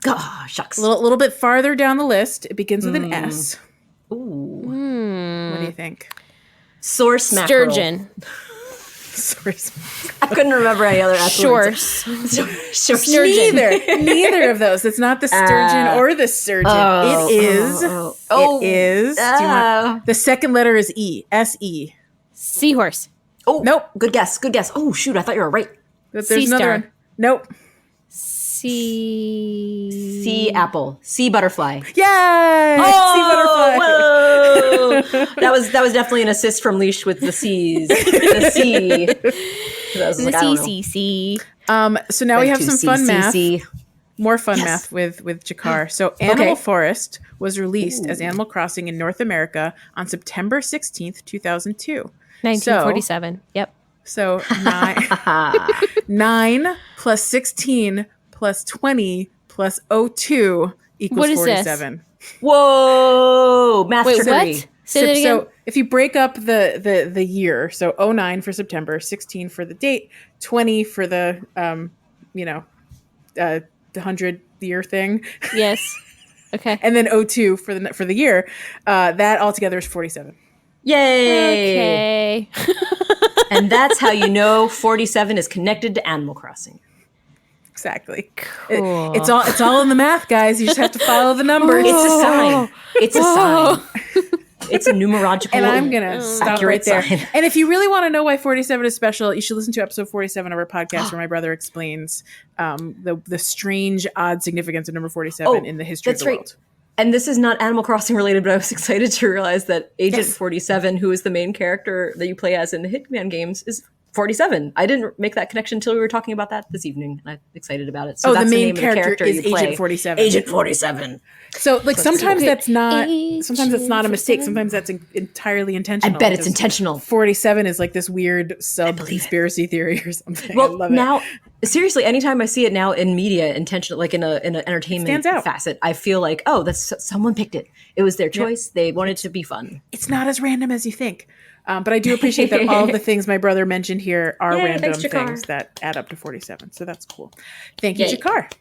Oh, shucks. A little bit farther down the list, it begins with an S. Ooh. What do you think? Source mackerel. Sturgeon. I couldn't remember any other S words. Shorse. Neither of those. It's not the sturgeon or the surgeon. Oh, It is. It is. Do you want, the second letter is E. S-E. Seahorse. Oh, Nope. Good guess. Oh, shoot. I thought you were right. There's Sea another star. one. Nope. Sea apple. Sea butterfly. Yay! Oh, Sea butterfly. whoa. that was definitely an assist from Leash with the C's. The C. 'Cause I was like, I don't know. C. So now we have some fun math. C. More fun Yes. math with Jakar. So Animal Okay. Forest was released as Animal Crossing in North America on September 16th, 2002. 1947. Yep. So 9 plus 16 plus 20 plus 02 equals What is this? 47. Whoa. Math Wait, trickery. what? Say that again. So if you break up the year, so 09 for September, 16 for the date, 20 for the the 100-year thing, Yes. Okay. and then 02 for the year, that altogether is 47. Yay. Okay. And that's how you know 47 is connected to Animal Crossing. Exactly. Cool. It's all in the math, guys. You just have to follow the numbers. It's a sign. It's a sign. It's a numerological. And I'm going to stop right accurate there. sign. And if you really want to know why 47 is special, you should listen to episode 47 of our podcast where my brother explains the strange, odd significance of number 47 in the history of that's the right. world. And this is not Animal Crossing related, but I was excited to realize that Agent 47, who is the main character that you play as in the Hitman games, is 47. I didn't make that connection until we were talking about that this evening, and I'm excited about it. So The that's main name of the character is you play. Agent 47. Agent 47. So like sometimes Okay. that's not a mistake. 47. Sometimes that's entirely I intentional. bet it's because intentional. 47 is like this weird sub conspiracy theory or something. I Well, love it. now, seriously, anytime I see it now in media, intentional, like in an entertainment stands out. facet, I feel like, oh, that's someone picked it. It was their choice. They wanted to be fun. It's not as random as you think. But I do appreciate that all of the things my brother mentioned here are Yay, random thanks, Jakar. things that add up to 47. So that's cool. Thank you, Yay. Jakar.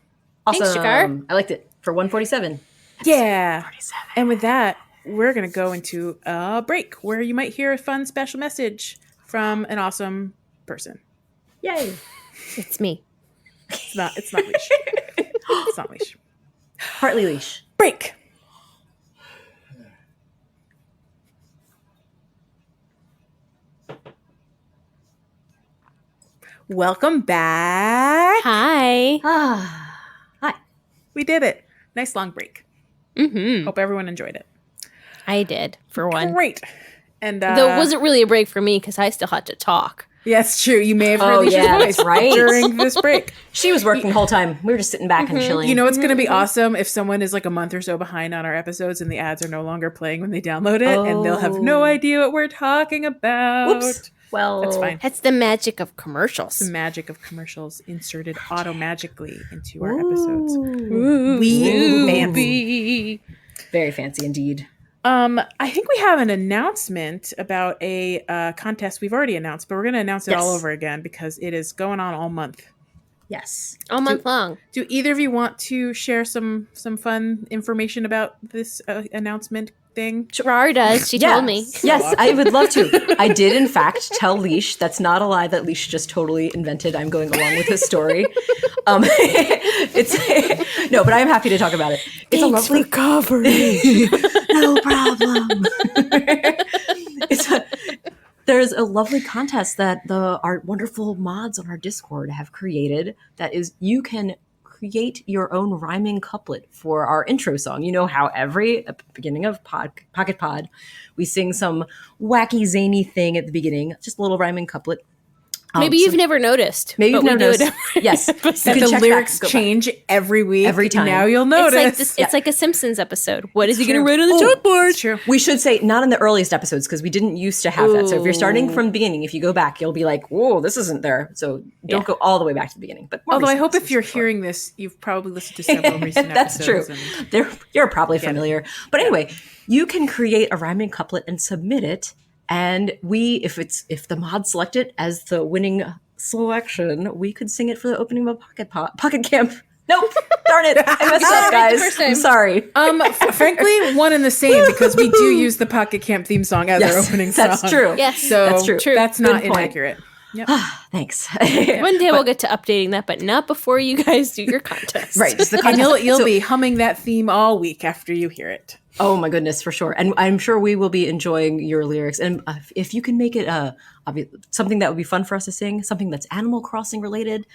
Awesome. Jakar. I liked it for 147. Yeah. And with that, we're going to go into a break where you might hear a fun special message from an awesome person. Yay. It's me. It's not Leash. It's not Leash. Partly Leash. Break. Welcome back. Hi. Hi. We did it. Nice long break. Mm-hmm. Hope everyone enjoyed it. I did, for one. Great. And Though it wasn't really a break for me because I still had to talk. yeah, it's true. You may have heard Oh, Leish's yeah, voice that's right. during this break. She was working the whole time. We were just sitting back and chilling. You know what's going to be awesome if someone is like a month or so behind on our episodes and the ads are no longer playing when they download it and they'll have no idea what we're talking about. Whoops. Well, That's fine. That's the magic of commercials. The magic of commercials inserted auto-magically into our episodes. Ooh, We fancy. Very fancy indeed. I think we have an announcement about a contest we've already announced, but we're going to announce it all Yes. over again because it is going on all month. Yes. All month long. Do either of you want to share some fun information about this announcement thing? Rar does. She told me. Yes, I would love to. I did, in fact, tell Leash. That's not a lie that Leash just totally invented. I'm going along with his story. It's no, but I'm happy to talk about it. It's a lovely covering. no problem. There's a lovely contest that our wonderful mods on our Discord have created. That is, you can create your own rhyming couplet for our intro song. You know how at the beginning of Pocket Pod, we sing some wacky zany thing at the beginning, just a little rhyming couplet. Maybe you've never noticed. Maybe you've but we never do it noticed. Yes, you That can the check lyrics back, go back. change every week. Every time. Now you'll It's notice. like this, it's like a Simpsons episode. What is he going to true. write on the chalkboard? It's true. We should say not in the earliest episodes because we didn't used to have that. So if you're starting from the beginning, if you go back, you'll be like, "Whoa, this isn't there." So don't go all the way back to the beginning. But more Although I recent hope if episodes you're before. hearing this, you've probably listened to several recent That's true. episodes. and- You're probably familiar. But anyway, you can create a rhyming couplet and submit it. And if the mod select it as the winning selection, we could sing it for the opening of a Pocket Camp. Nope, darn it, I messed up, right the guys. first time. I'm sorry. Frankly, one and the same because we do use the Pocket Camp theme song as our opening song. that's true. Yes. So That's true. that's Good not point. inaccurate. Yep. Thanks. One day we'll get to updating that, but not before you guys do your contest. Right, just the And contest. you'll So- be humming that theme all week after you hear it. Oh my goodness, for sure. And I'm sure we will be enjoying your lyrics. And if you can make it something that would be fun for us to sing, something that's Animal Crossing related,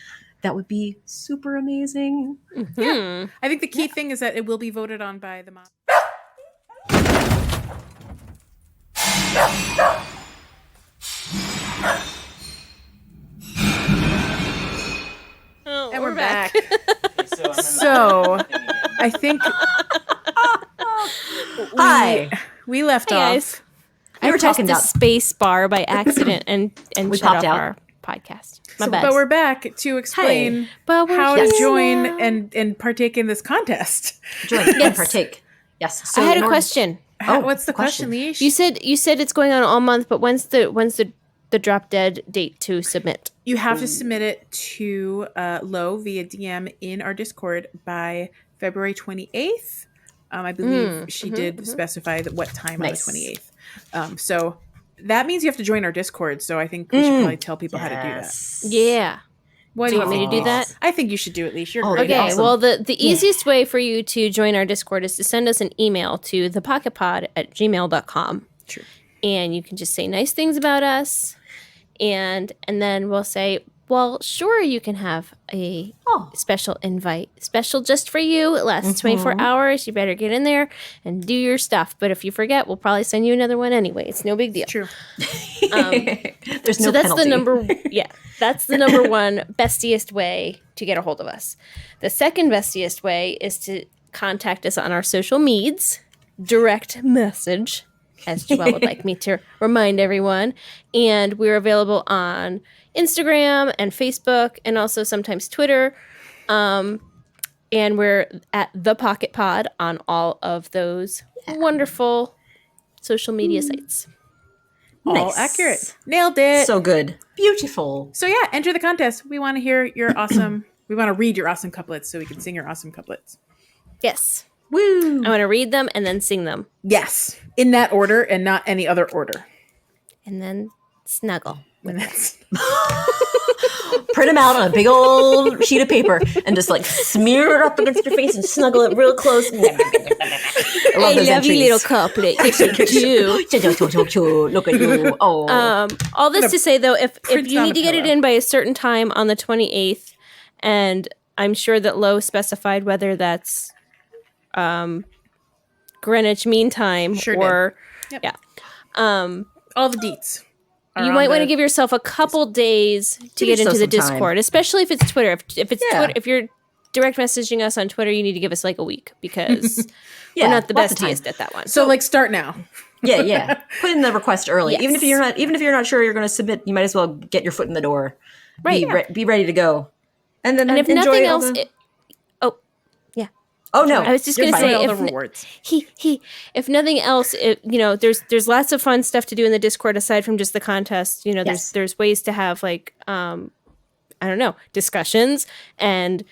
that would be super amazing. Hmm. I think the key thing is that it will be voted on by the mod. Oh, And we're back. So, So I think Hi. we left Hey, off. guys. We were talking the about space bar by accident and We shut off popped out. our podcast. My bad. But we're back to explain But we're how here to join now. and partake in this contest. join and partake. Yes. So I had in a order- question. What's the question, Leash? You said it's going on all month, but when's the drop dead date to submit? You have to submit it to Lo via DM in our Discord by February 28th. I believe she did specify what time Nice. on the 28th. So that means you have to join our Discord. So I think we should probably tell people how to do that. Yes. Yeah. What Do you want me to do that? I think you should do it, Leash. You're Oh, great. Okay, Awesome. well, the easiest way for you to join our Discord is to send us an email to thepocketpod@gmail.com. True. And you can just say nice things about us. And then we'll say, well, sure, you can have a Oh. special invite. Special just for you. It lasts 24 hours. You better get in there and do your stuff. But if you forget, we'll probably send you another one anyway. It's no big deal. True. There's no So that's penalty. the number. Yeah, that's the number one bestiest way to get a hold of us. The second bestiest way is to contact us on our social medias, direct message, as Joelle would like me to remind everyone. And we're available on Instagram and Facebook, and also sometimes Twitter. And we're at the Pocket Pod on all of those wonderful social media sites. All Nice. accurate. Nailed it. So good. Beautiful. So yeah, enter the contest. We want to hear your awesome. We want to read your awesome couplets so we can sing your awesome couplets. Yes. Woo! I want to read them and then sing them. Yes, in that order and not any other order. And then snuggle. And that's Print them out on a big old sheet of paper and just like smear it up against your face and snuggle it real close. I love those entries. little couplet. Yes, you do. Look at you. Oh. All this to say, though, if print you on need a to get it pillow. in by a certain time on the 28th, and I'm sure that Lo specified whether that's Greenwich Mean Time Sure or Yep. yeah. all the deets. You might want to give yourself a couple days to get yourself into the some time. Discord, especially if it's Twitter. If it's Yeah. Twitter, if you're direct messaging us on Twitter, you need to give us like a week because Yeah, we're not the lots of time. bestiest at that one. So like start now. Yeah. Put in the request early. Yes. Even if you're not sure you're going to submit, you might as well get your foot in the door. Right. Be ready to go. And then and if enjoy nothing all else, the- Oh no. I was just you're gonna fine. say, all if the rewards. if nothing else, there's lots of fun stuff to do in the Discord aside from just the contest. Yes. There's ways to have like I don't know, discussions and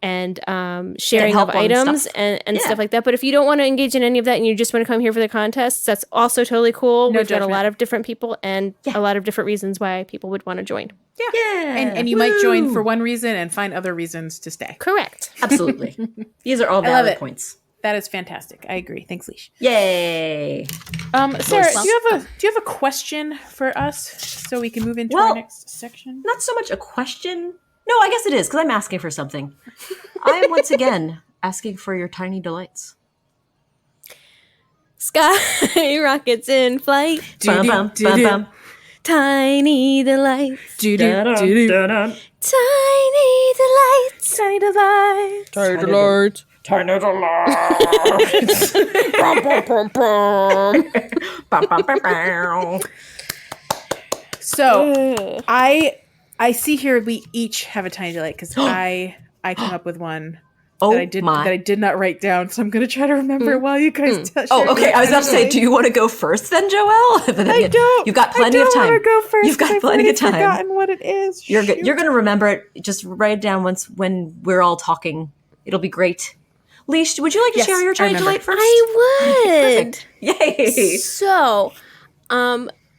sharing of help on items stuff. and Yeah. stuff like that. But if you don't want to engage in any of that and you just want to come here for the contests, that's also totally cool. No We've got a judgment. lot of different people and Yeah. a lot of different reasons why people would want to join. Yeah. And you might join for one reason and find other reasons to stay. Correct. Absolutely. These are all love valid it. points. That is fantastic. I agree. Thanks, Leash. Yay. Sarah, do you have a question for us so we can move into our Well, next section? Not so much a question. No, I guess it is because I'm asking for something. I am once again asking for your tiny delights. Sky rockets in flight. Bum, bum, bum, bum. Tiny delights. Dun-dun, dun-dun. Tiny delights. Tiny delights. Tiny delights. Tiny delights. Bum, bum, bum, bum. So I see here we each have a tiny delight because I came up with one Oh that I did not write down, so I'm going to try to remember while you guys. Oh, okay. I was about to say, do you want to go first then, Joelle? But then I again, don't. You've got plenty I of don't time. want to go first. You've got 'cause I've plenty already of time. Forgotten what it is. You're Shoot. going to remember it. Just write it down when we're all talking. It'll be great. Leash, would you like to Yes, share your I tiny remember. delight first? I would. Yay! So,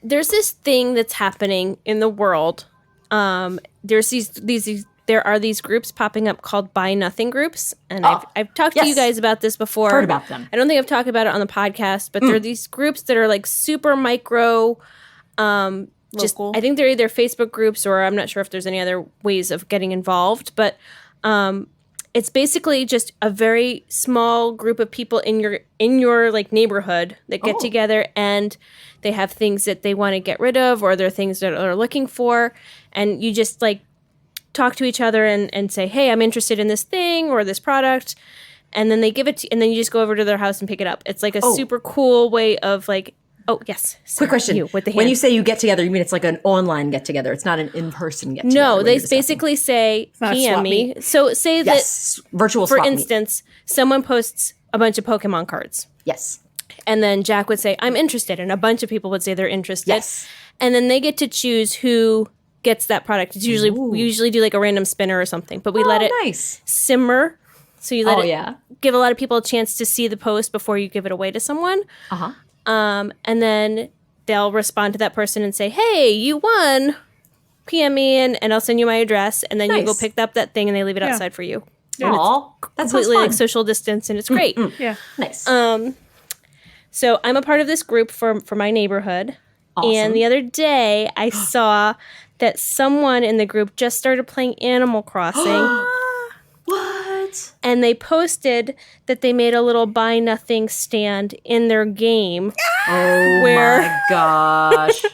there's this thing that's happening in the world. There's there are these groups popping up called Buy Nothing groups, and I've talked to you yes. guys about this before. Heard about them. I don't think I've talked about it on the podcast, but there are these groups that are like super micro. Just Local. I think they're either Facebook groups or I'm not sure if there's any other ways of getting involved, but it's basically just a very small group of people in your like neighborhood that get together and they have things that they want to get rid of or there are things that they're looking for, and you just like talk to each other and say, hey, I'm interested in this thing or this product, and then they give it to, and then you just go over to their house and pick it up. It's like a super cool way of like, oh yes. Quick question. You, with the When hand. you say you get together, you mean it's like an online get together. It's not an in-person get together. No, when they you're discussing. basically say not a PM swap me. meet. So say Yes. Virtual that, for swap meet. instance, someone posts a bunch of Pokemon cards. Yes. And then Jack would say, I'm interested. And a bunch of people would say they're interested. Yes. And then they get to choose who gets that product. It's usually we usually do like a random spinner or something. But we let it nice. simmer. So you let it yeah. give a lot of people a chance to see the post before you give it away to someone. Uh-huh. And then they'll respond to that person and say, hey, you won. PM me and I'll send you my address. And then you go Nice. pick up that thing and they leave it outside for you. Aw, that sounds Completely fun. like social distance and it's great. Yeah. Nice. So I'm a part of this group for my neighborhood. Awesome. And the other day I saw that someone in the group just started playing Animal Crossing. What? And they posted that they made a little buy nothing stand in their game. Oh Where- my gosh.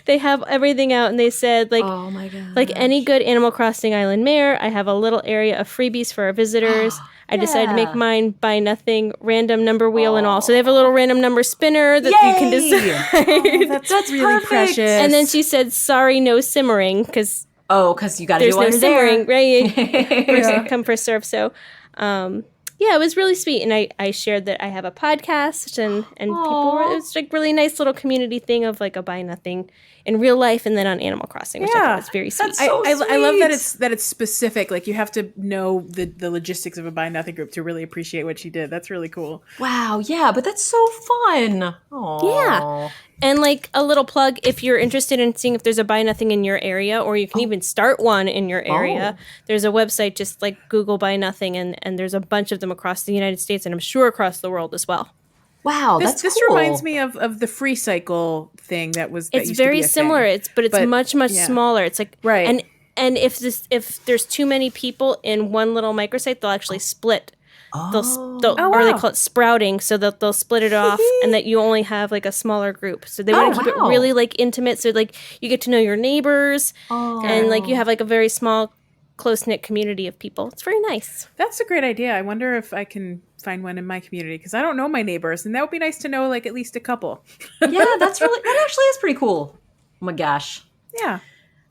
They have everything out and they said like Oh my god. like any good Animal Crossing Island mayor, I have a little area of freebies for our visitors. I decided to make Yeah. mine buy nothing, random number wheel and all. So they have a little random number spinner that you can Yay! decide. That's really perfect. precious. And then she said, sorry, no simmering, because Oh, because you got to there's do no one simmering, there. right? First come, first serve. So Yeah, it was really sweet, and I shared that I have a podcast, and people were, it was like really nice little community thing of like a buy nothing in real life, and then on Animal Crossing, which I thought was very sweet. That's so I love that sweet. it's specific. Like you have to know the logistics of a buy nothing group to really appreciate what she did. That's really cool. Wow, yeah, but that's so fun. Aww. Yeah. And like a little plug, if you're interested in seeing if there's a buy nothing in your area, or you can even start one in your area, there's a website, just like Google buy nothing, and there's a bunch of them across the United States, and I'm sure across the world as well. Wow, This that's cool. reminds me of the free cycle thing that was. That It's used to very be a similar. thing. It's much yeah. smaller. It's like Right. And if there's too many people in one little microsite, they'll actually split. They'll or they wow. call it sprouting, so that they'll split it off, and that you only have like a smaller group. So they want to keep it really like intimate, so like you get to know your neighbors, and like you have like a very small, close knit community of people. It's very nice. That's a great idea. I wonder if I can find one in my community because I don't know my neighbors, and that would be nice to know like at least a couple. Yeah, that actually is pretty cool. Oh my gosh, Yeah.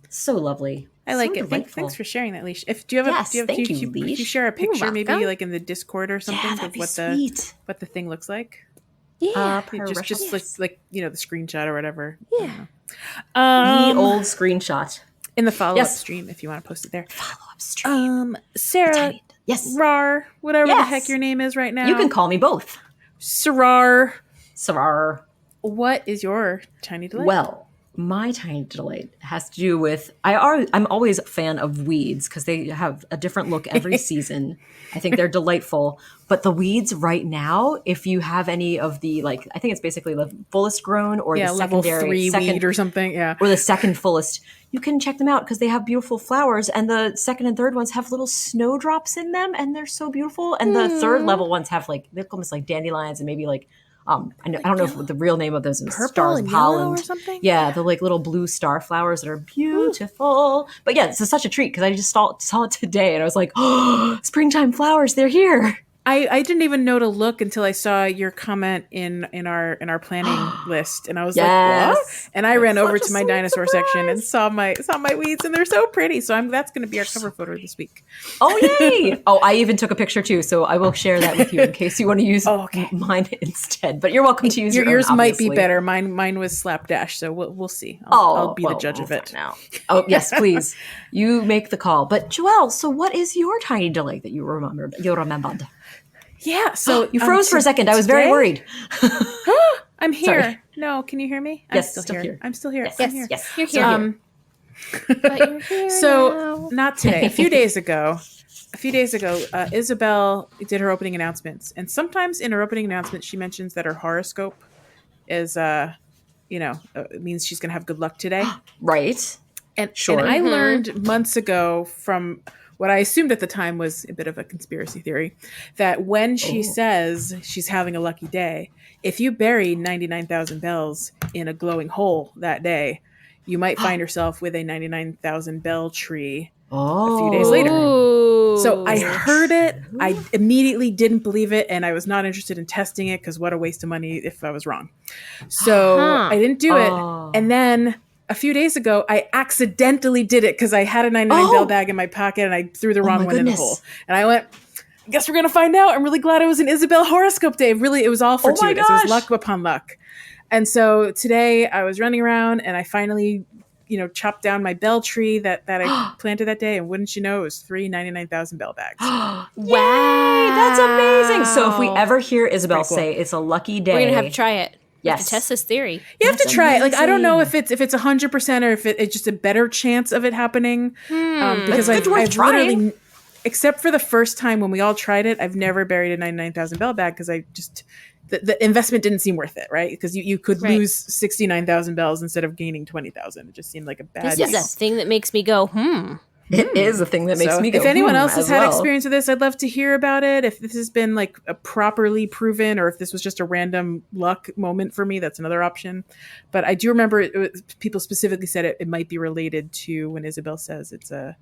so lovely. I like So it. delightful. Thanks for sharing that, Leash. If do you have Yes, thank you, could you Leash. share a picture maybe welcome. like in the Discord or something Yeah, that'd of be what sweet. the thing looks like? Yeah. Just like the screenshot or whatever. Yeah. The old screenshot. In the follow-up Yes. stream if you want to post it there. Follow-up stream. Sarah Yes, Rar, whatever the Yes. heck your name is right now. you can call me both. Sarar. Sarar. What is your tiny delight? Well, my tiny delight has to do with I'm always a fan of weeds because they have a different look every season. I think they're delightful. But the weeds right now, if you have any of the like, I think it's basically the fullest grown or the level secondary 3 weed or something. Yeah. or the second fullest, you can check them out because they have beautiful flowers. And the second and third ones have little snowdrops in them, and they're so beautiful. And the third level ones have like they're almost like dandelions and maybe like I don't know if the real name of those is Purple stars and of yellow Holland or something? Yeah, the like little blue star flowers that are beautiful. But yeah, it's such a treat because I just saw it today and I was like, oh, springtime flowers, they're here. I didn't even know to look until I saw your comment in our planning list, and I was like, "What?" And I ran over to my dinosaur section and saw my weeds, and they're so pretty. So that's going to be our cover photo this week. Oh yay! Oh, I even took a picture too, so I will share that with you in case you want to use mine instead. But you're welcome to use Yours own, might be obviously. better. Mine was slapdash, so we'll see. I'll be the judge of it. Now, oh yes, please, you make the call. But Joelle, so what is your tiny delight that you remembered? Yeah. So You froze for a second. I was very today- worried. I'm here. Sorry. No, can you hear me? Yes, I'm still here. I'm still here. Yes, I'm here. yes, You're still here. here. But you're here So now. not today. A few days ago, Isabel did her opening announcements, and sometimes in her opening announcements, she mentions that her horoscope is, it means she's going to have good luck today. Right. And Sure. I learned months ago from what I assumed at the time was a bit of a conspiracy theory, that when she says she's having a lucky day, if you bury 99,000 bells in a glowing hole that day, you might find yourself with a 99,000 bell tree a few days later. Ooh. So I heard it. I immediately didn't believe it, and I was not interested in testing it because what a waste of money if I was wrong. So I didn't do it. And then a few days ago, I accidentally did it because I had a 99 bell bag in my pocket and I threw the wrong one in the hole. And I went, I guess we're going to find out. I'm really glad it was an Isabel horoscope day. Really, it was all fortuitous. It was luck upon luck. And so today I was running around and I finally, chopped down my bell tree that I planted that day. And wouldn't you know, it was 99,000 bell bags. Wow. That's amazing. So if we ever hear Isabel Pretty cool. say it's a lucky day, We're going to have to try it. We have Yes. to test this theory. You have to try it. Like, I don't know if amazing. it's 100% or if it's just a better chance of it happening. Because It's worth I've trying. literally, except for the first time when we all tried it, I've never buried a 99,000 bell bag because I just, the investment didn't seem worth it, right? Because you could lose 69,000 bells instead of gaining 20,000. It just seemed like a bad This is deal. a thing that makes me go, It is a thing that makes So me go. if anyone else has as had well. experience with this, I'd love to hear about it. If this has been like a properly proven, or if this was just a random luck moment for me, that's another option. But I do remember people specifically said it might be related to when Isabel says it's a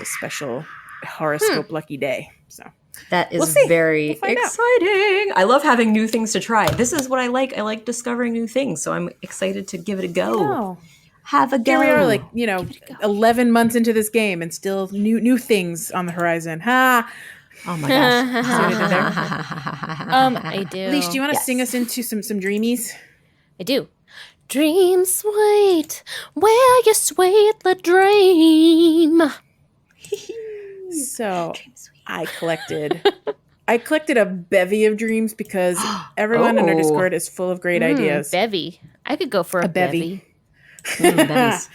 special horoscope lucky day. So That is We'll see. very We'll find out. exciting. I love having new things to try. This is what I like. I like discovering new things. So I'm excited to give it a go. Have a go. Here we are, 11 months into this game, and still new things on the horizon. Ha! Oh my gosh. See what I did there? I do. Leash, do you want to Yes. sing us into some dreamies? I do. Dream sweet, where you sweetly dream. So I collected a bevy of dreams because everyone in our Oh. Discord is full of great ideas. Bevy. I could go for a bevy. bevy. That is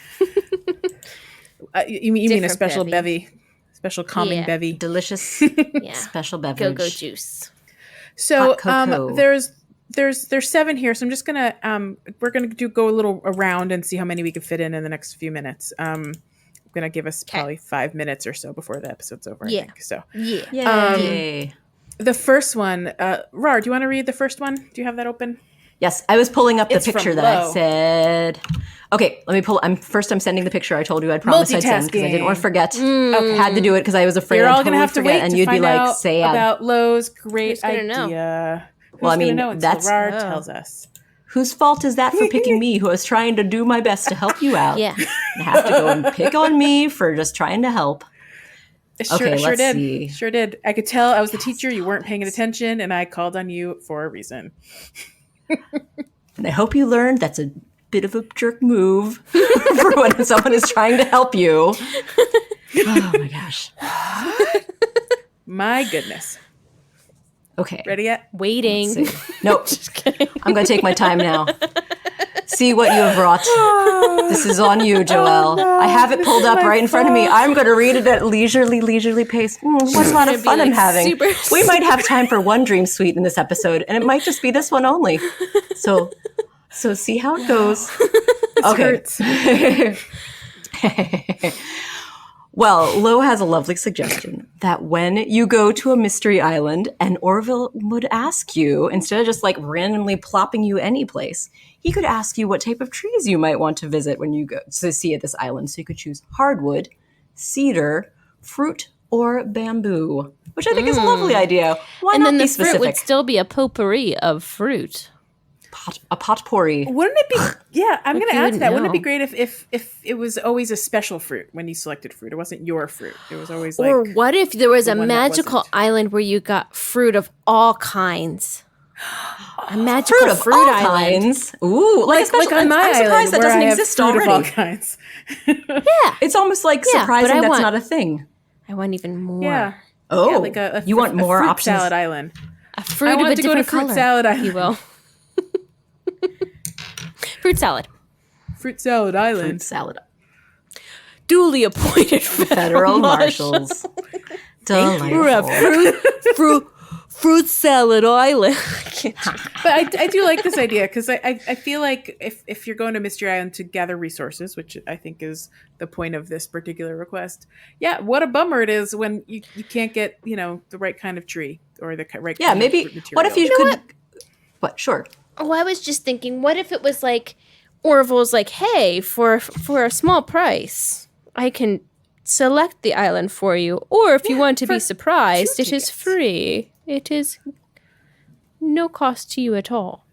You mean a Different special bevy. bevy, special calming Yeah. bevy? delicious Yeah. special beverage. Go-go juice. So Hot cocoa. there's 7 here. So I'm just gonna we're gonna go a little around and see how many we can fit in the next few minutes. I'm gonna give us probably 5 minutes or so before the episode's over. Yeah. I think so. Yeah. Yay. The first one, Rar, do you want to read the first one? Do you have that open? Yes, I was pulling up the It's from picture that I Lo. said. Okay, let me pull. I'm sending the picture I told you I'd promised I'd send because I didn't want to forget. Okay. Had to do it because I was afraid You're I'd all totally gonna have to forget, wait and to you'd be find like, out "Say about Lo's great Who's gonna know? idea." Who's Well, I mean, gonna know until that's- Rar Oh. tells us. Whose fault is that for picking me, who was trying to do my best to help you out? Yeah. I have to go and pick on me for just trying to help. Okay, Sure let's did. see. Sure did. I could tell I was the teacher. You weren't paying attention, and I called on you for a reason. And I hope you learned that's a bit of a jerk move for when someone is trying to help you. Oh my gosh. My goodness. Okay. Ready yet? Waiting. Let's see. Nope. Just kidding. I'm going to take my time now. See what you have wrought. This is on you, Joelle. I have it pulled up right in front of me. I'm going to read it at leisurely pace. What a lot of Gonna be, fun I'm like, having. super- We might have time for one dream suite in this episode, and it might just be this one only. So see how it goes. Hurts. Well, Lo has a lovely suggestion that when you go to a mystery island and Orville would ask you, instead of just like randomly plopping you any place, he could ask you what type of trees you might want to visit when you go to see at this island. So you could choose hardwood, cedar, fruit, or bamboo, which I think is a lovely idea. Why And not then be the fruit specific? would still be a potpourri of fruit. A potpourri. Wouldn't it be? Yeah, I'm going to you add to wouldn't that. Wouldn't it be know. great if it was always a special fruit when you selected fruit? It wasn't your fruit. It was always Or like. what if there was a one that magical wasn't. island where you got fruit of all kinds? A magical Fruit of fruit all island. kinds. Ooh, like, a special, Like on my I'm surprised island, that where doesn't I have exist fruit already. of all kinds. Yeah. It's almost like Yeah, but surprising I that's want- not a thing. I want even more. Yeah. Oh, Yeah, like a you want more fruit options? salad island. A fruit I of want a to go to different fruit color, salad if you island. will. Fruit salad. Fruit salad island. Fruit salad. Duly appointed Federal marshals. We're at Delightful. fruit salad island. But I do like this idea because I feel like if you're going to Mystery Island to gather resources, which I think is the point of this particular request, yeah, what a bummer it is when you can't get the right kind of tree or the right Yeah, kind maybe. of fruit What if you material. could? What? Sure. Oh, I was just thinking, what if it was like Orville's like, hey, for a small price, I can select the island for you. Or if you want to be surprised, 2 it is tickets. free. It is no cost to you at all.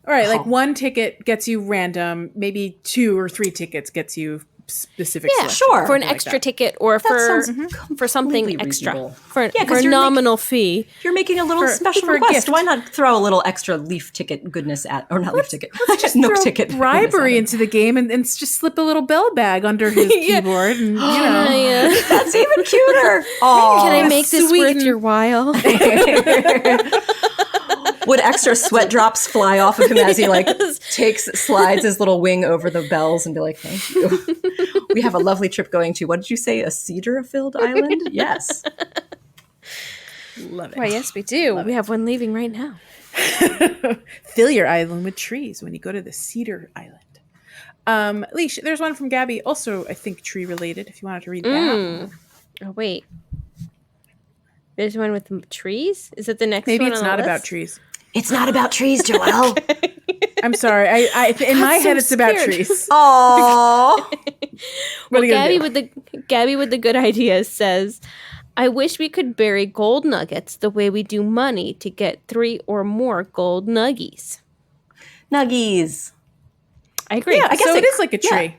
All right, like Oh. 1 ticket gets you random, maybe 2 or 3 tickets gets you specific. Yeah, selection, sure. For an something like extra that. ticket or sounds for something completely extra. reasonable. For Yeah, 'cause a you're nominal fee. You're making a little For- special for a request. gift. Why not throw a little extra leaf ticket goodness at, or not leaf ticket, Just nook throw ticket bribery goodness into the game and just slip a little bell bag under his Yeah. keyboard, and That's even cuter. Oh, Can I make this worth sweeten- your while? would extra sweat drops fly off of him as he slides his little wing over the bells and be like, "Thank you. We have a lovely trip going to, what did you say, a cedar-filled island?" Yes. love it. Why, yes, we do. We have one leaving right now. Fill your island with trees when you go to the Cedar Island. Leash, there's one from Gabby, also I think tree related. If you wanted to read that, Oh, wait. There's one with trees? Is it the next maybe one it's on the not about list? trees. It's not about trees, Joelle. I'm sorry. I in my so head it's about scared. trees. Aww. What are you gonna Gabby with the good ideas says, I wish we could bury gold nuggets the way we do money to get 3 or more gold nuggies. Nuggies. I agree. Yeah, I guess so it- it is like a yeah. tree.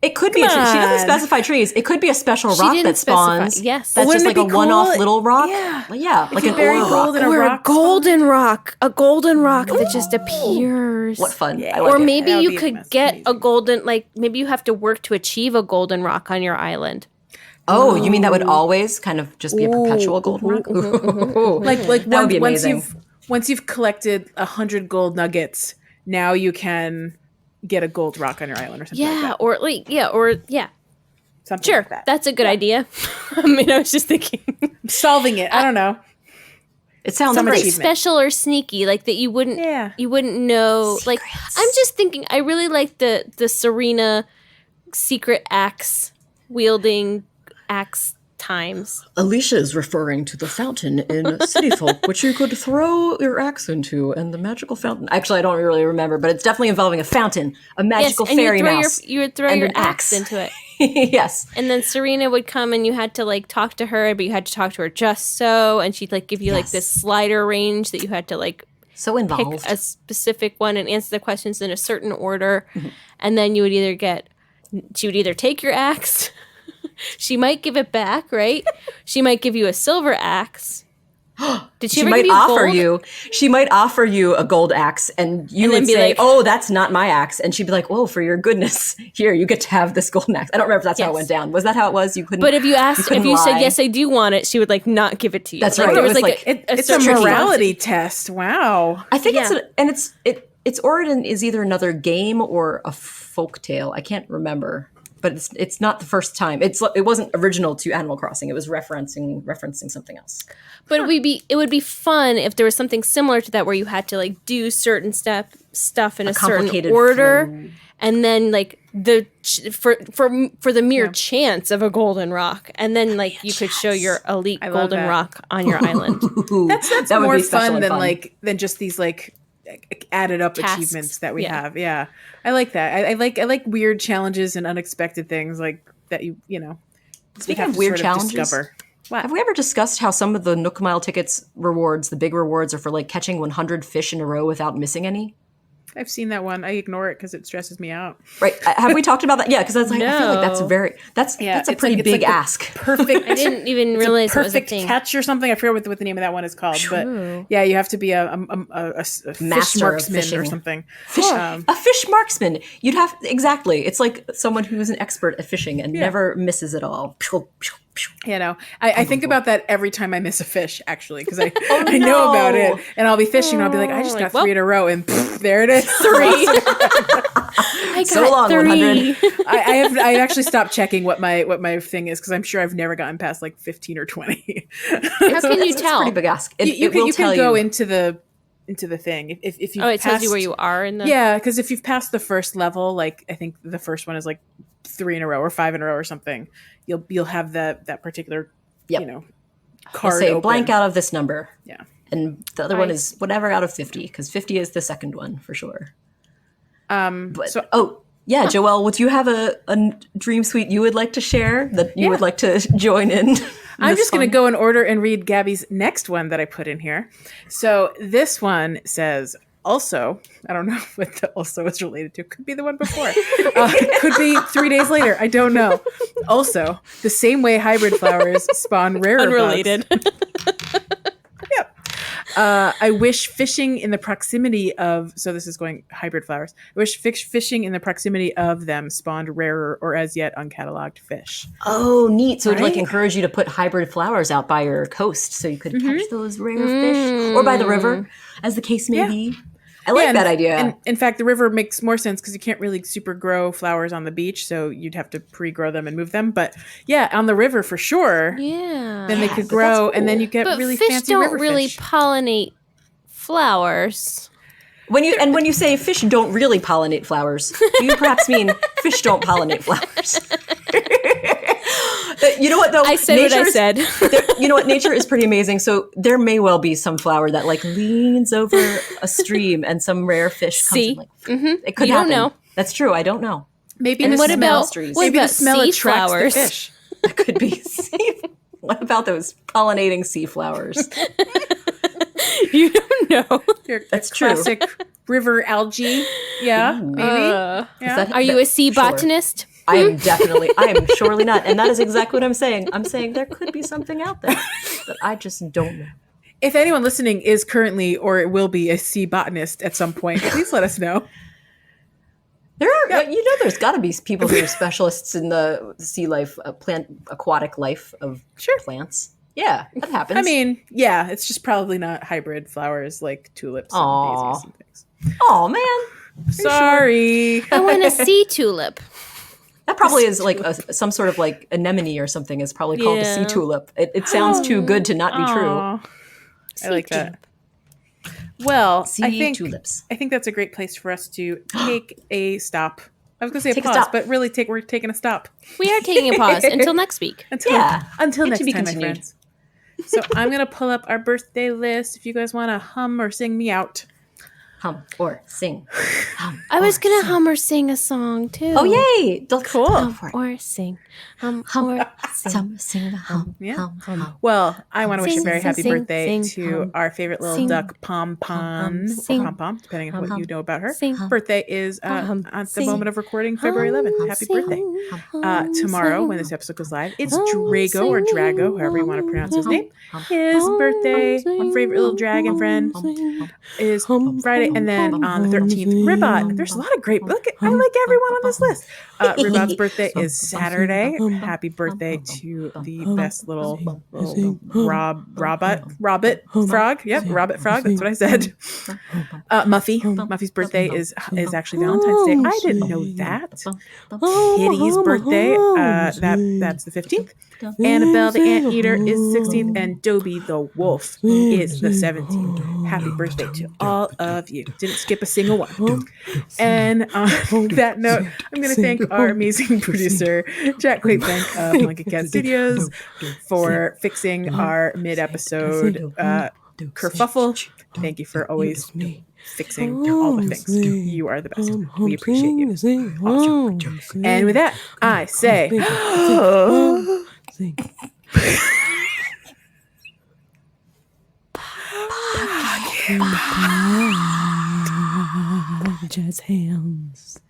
It could be. She doesn't specify trees. It could be a special rock that spawns. Yes, that's just Wouldn't like it a be one-off cool? little rock. Yeah. Yeah, like you an bury ore gold rock. in a or a rock golden rock. A golden rock that just appears. What fun! Yeah. I like Or it. maybe That would you be could get a amazing. golden, like maybe you have to work to achieve a golden rock on your island. Oh, you mean that would always kind of just be a perpetual golden rock? Ooh. Like That would be once amazing. you've collected 100 gold nuggets, now you can get a gold rock on your island or something like Yeah, that. or Something sure, like that. that's a good idea. I mean, I was just thinking Solving it. I don't know. It sounds Some great. achievement. special or sneaky, like that you wouldn't know. Like I'm just thinking, I really like the Serena secret axe wielding axe times. Alicia is referring to the fountain in City Folk, which you could throw your axe into, and the magical fountain. Actually, I don't really remember, but it's definitely involving a fountain, a magical and fairy you would throw mouse. you would throw and your an axe axe. into it. Yes. And then Serena would come and you had to like talk to her, but you had to talk to her just so, and she'd like give you like Yes. this slider range that you had to like So pick involved. a specific one and answer the questions in a certain order. And then you would she would either take your axe, she might give it back, right? She might give you a silver axe. Did she She ever might give you offer gold? you. She might offer you a gold axe, and you And then would be say, like- "Oh, that's not my axe," and she'd be like, "Oh, for your goodness, here you get to have this golden axe." I don't remember if that's how it Yes. went down. Was that how it was? You couldn't. But if you asked, if couldn't you said lie. yes, I do want it, she would like not give it to you. That's Like, right. There It was was like like- It's a certain morality test. Wow. I think Yeah. its origin is either another game or a folk tale. I can't remember, but it's not the first time. It wasn't original to Animal Crossing. It was referencing something else. But it would be fun if there was something similar to that where you had to like do certain stuff in a certain complicated order, flow. and then like for the mere chance of a golden rock, and then like you could show your elite love golden that. rock on your island. That's That would more be special fun and than just these like added up Tasks. achievements that we Yeah. have. Yeah. I like that. I like weird challenges and unexpected things like that you know. Speaking have of to weird sort of challenges, discover. What? have we ever discussed how some of the Nook Mile tickets rewards, the big rewards, are for like catching 100 fish in a row without missing any? I've seen that one. I ignore it because it stresses me out. Right? Have we talked about that? Yeah, because I feel like that's No. that's a it's pretty like- it's big like the ask. Perfect. I didn't even realize it was a perfect thing. catch or something. I forget what the name of that one is called. True. But yeah, you have to be a fish Master of marksman fishing. or something. A fish marksman. You'd have exactly. It's like someone who is an expert at fishing and never misses it all. Pew, pew, pew. You know, I think about that every time I miss a fish, actually, because I Oh, I know about no. it, and I'll be fishing, and I'll be like, I just like, got 3 in a row, and there it is. I got So long, 3. 100. I actually stopped checking what my thing is because I'm sure I've never gotten past like 15 or 20. How can you It's a tell? pretty big ask. It, you it will can tell go you. into the thing if you Oh, it tells you where you are in the. Yeah, because if you've passed the first level, like I think the first one is like 3 in a row or 5 in a row or something, you'll have that particular Yep. you know You'll card say open. blank out of this number. Yeah. And the other one is whatever out of 50, because 50 is the second one for sure. But So yeah, Joelle, would you have a dream suite you would like to share that you would like to join in? I'm this just going to fun? go in order and read Gabby's next one that I put in here. So this one says, also, I don't know what the also is related to. Could be the one before. Could be 3 days later. I don't know. Also, the same way hybrid flowers spawn rarer bugs. Unrelated. Yep. I wish fishing in the proximity of, so this is going hybrid flowers. I wish fishing in the proximity of them spawned rarer or as yet uncatalogued fish. Oh, neat. So it'd like Right? encourage you to put hybrid flowers out by your coast so you could catch those rare fish, or by the river, as the case may Yeah. be. I like that idea. And in fact, the river makes more sense because you can't really super grow flowers on the beach, so you'd have to pre-grow them and move them. But yeah, on the river for sure. Yeah. Then they Yeah, could but that's grow, and then cool. you get But really fish fancy don't river really fish. pollinate flowers. when you say fish don't really pollinate flowers, do you perhaps mean fish don't pollinate flowers? You know what though? I said what I Nature's- said. You know what? Nature is pretty amazing. So there may well be some flower that like leans over a stream and some rare fish comes See? and like it could You don't happen. know. That's true. I don't know. Maybe And the what smell, about trees. what maybe about the smell sea attracts flowers? the fish. That could be. What about those pollinating sea flowers? You don't know. Your That's true. classic river algae. Yeah, maybe. Uh, Yeah. that- Are you a sea Sure. botanist? I am surely not. And that is exactly what I'm saying. I'm saying there could be something out there that I just don't know. If anyone listening is currently or it will be a sea botanist at some point, please let us know. There are, there's got to be people who are specialists in the sea life, aquatic life of plants. Yeah, that happens. I mean, yeah, it's just probably not hybrid flowers like tulips and daisies and things. Oh, man. Sorry. I want a sea tulip. That probably is like some sort of like anemone or something is probably called a sea tulip. It sounds too good to not be true. I like that. Well, tulips. I think that's a great place for us to take a stop. I was going to say a pause, but really we're taking a stop. We are taking a pause until next week. Until next time, my friends. So I'm going to pull up our birthday list. If you guys want to hum or sing me out. Hum or sing. I was going to hum or sing a song too. Oh, yay. Cool. Hum or sing. Hum or sing. Sing the hum. Yeah. Hum. Well, I want to wish a very happy sing, birthday sing, to hum, our favorite little sing, duck, Pom-Pom, sing, or Pom-Pom, depending on what you know about her. sing, Birthday is at the sing, moment of recording, February 11th. Happy birthday. Tomorrow, when this episode goes live, it's Drago or Drago, however you want to pronounce his name. His birthday, our favorite little dragon friend, is Friday, and then on the 13th, Ribot. There's a lot of great. I like everyone on this list. Ribot's birthday is Saturday. Happy birthday to the best little Robert frog. Yep, Robert frog. That's what I said. Muffy's birthday is actually Valentine's Day. I didn't know that. Kitty's birthday. That's the 15th. Annabelle the Anteater is 16th, and Dobie the Wolf is the 17th. Happy birthday to all of you. Didn't skip a single one. And on that note, I'm going to thank our amazing producer, Jack Claybank of Monkey Cat Studios, for fixing our mid-episode kerfuffle. Thank you for always fixing all the things. You are the best. We appreciate you. Awesome. And with that, I say... Jazz hands.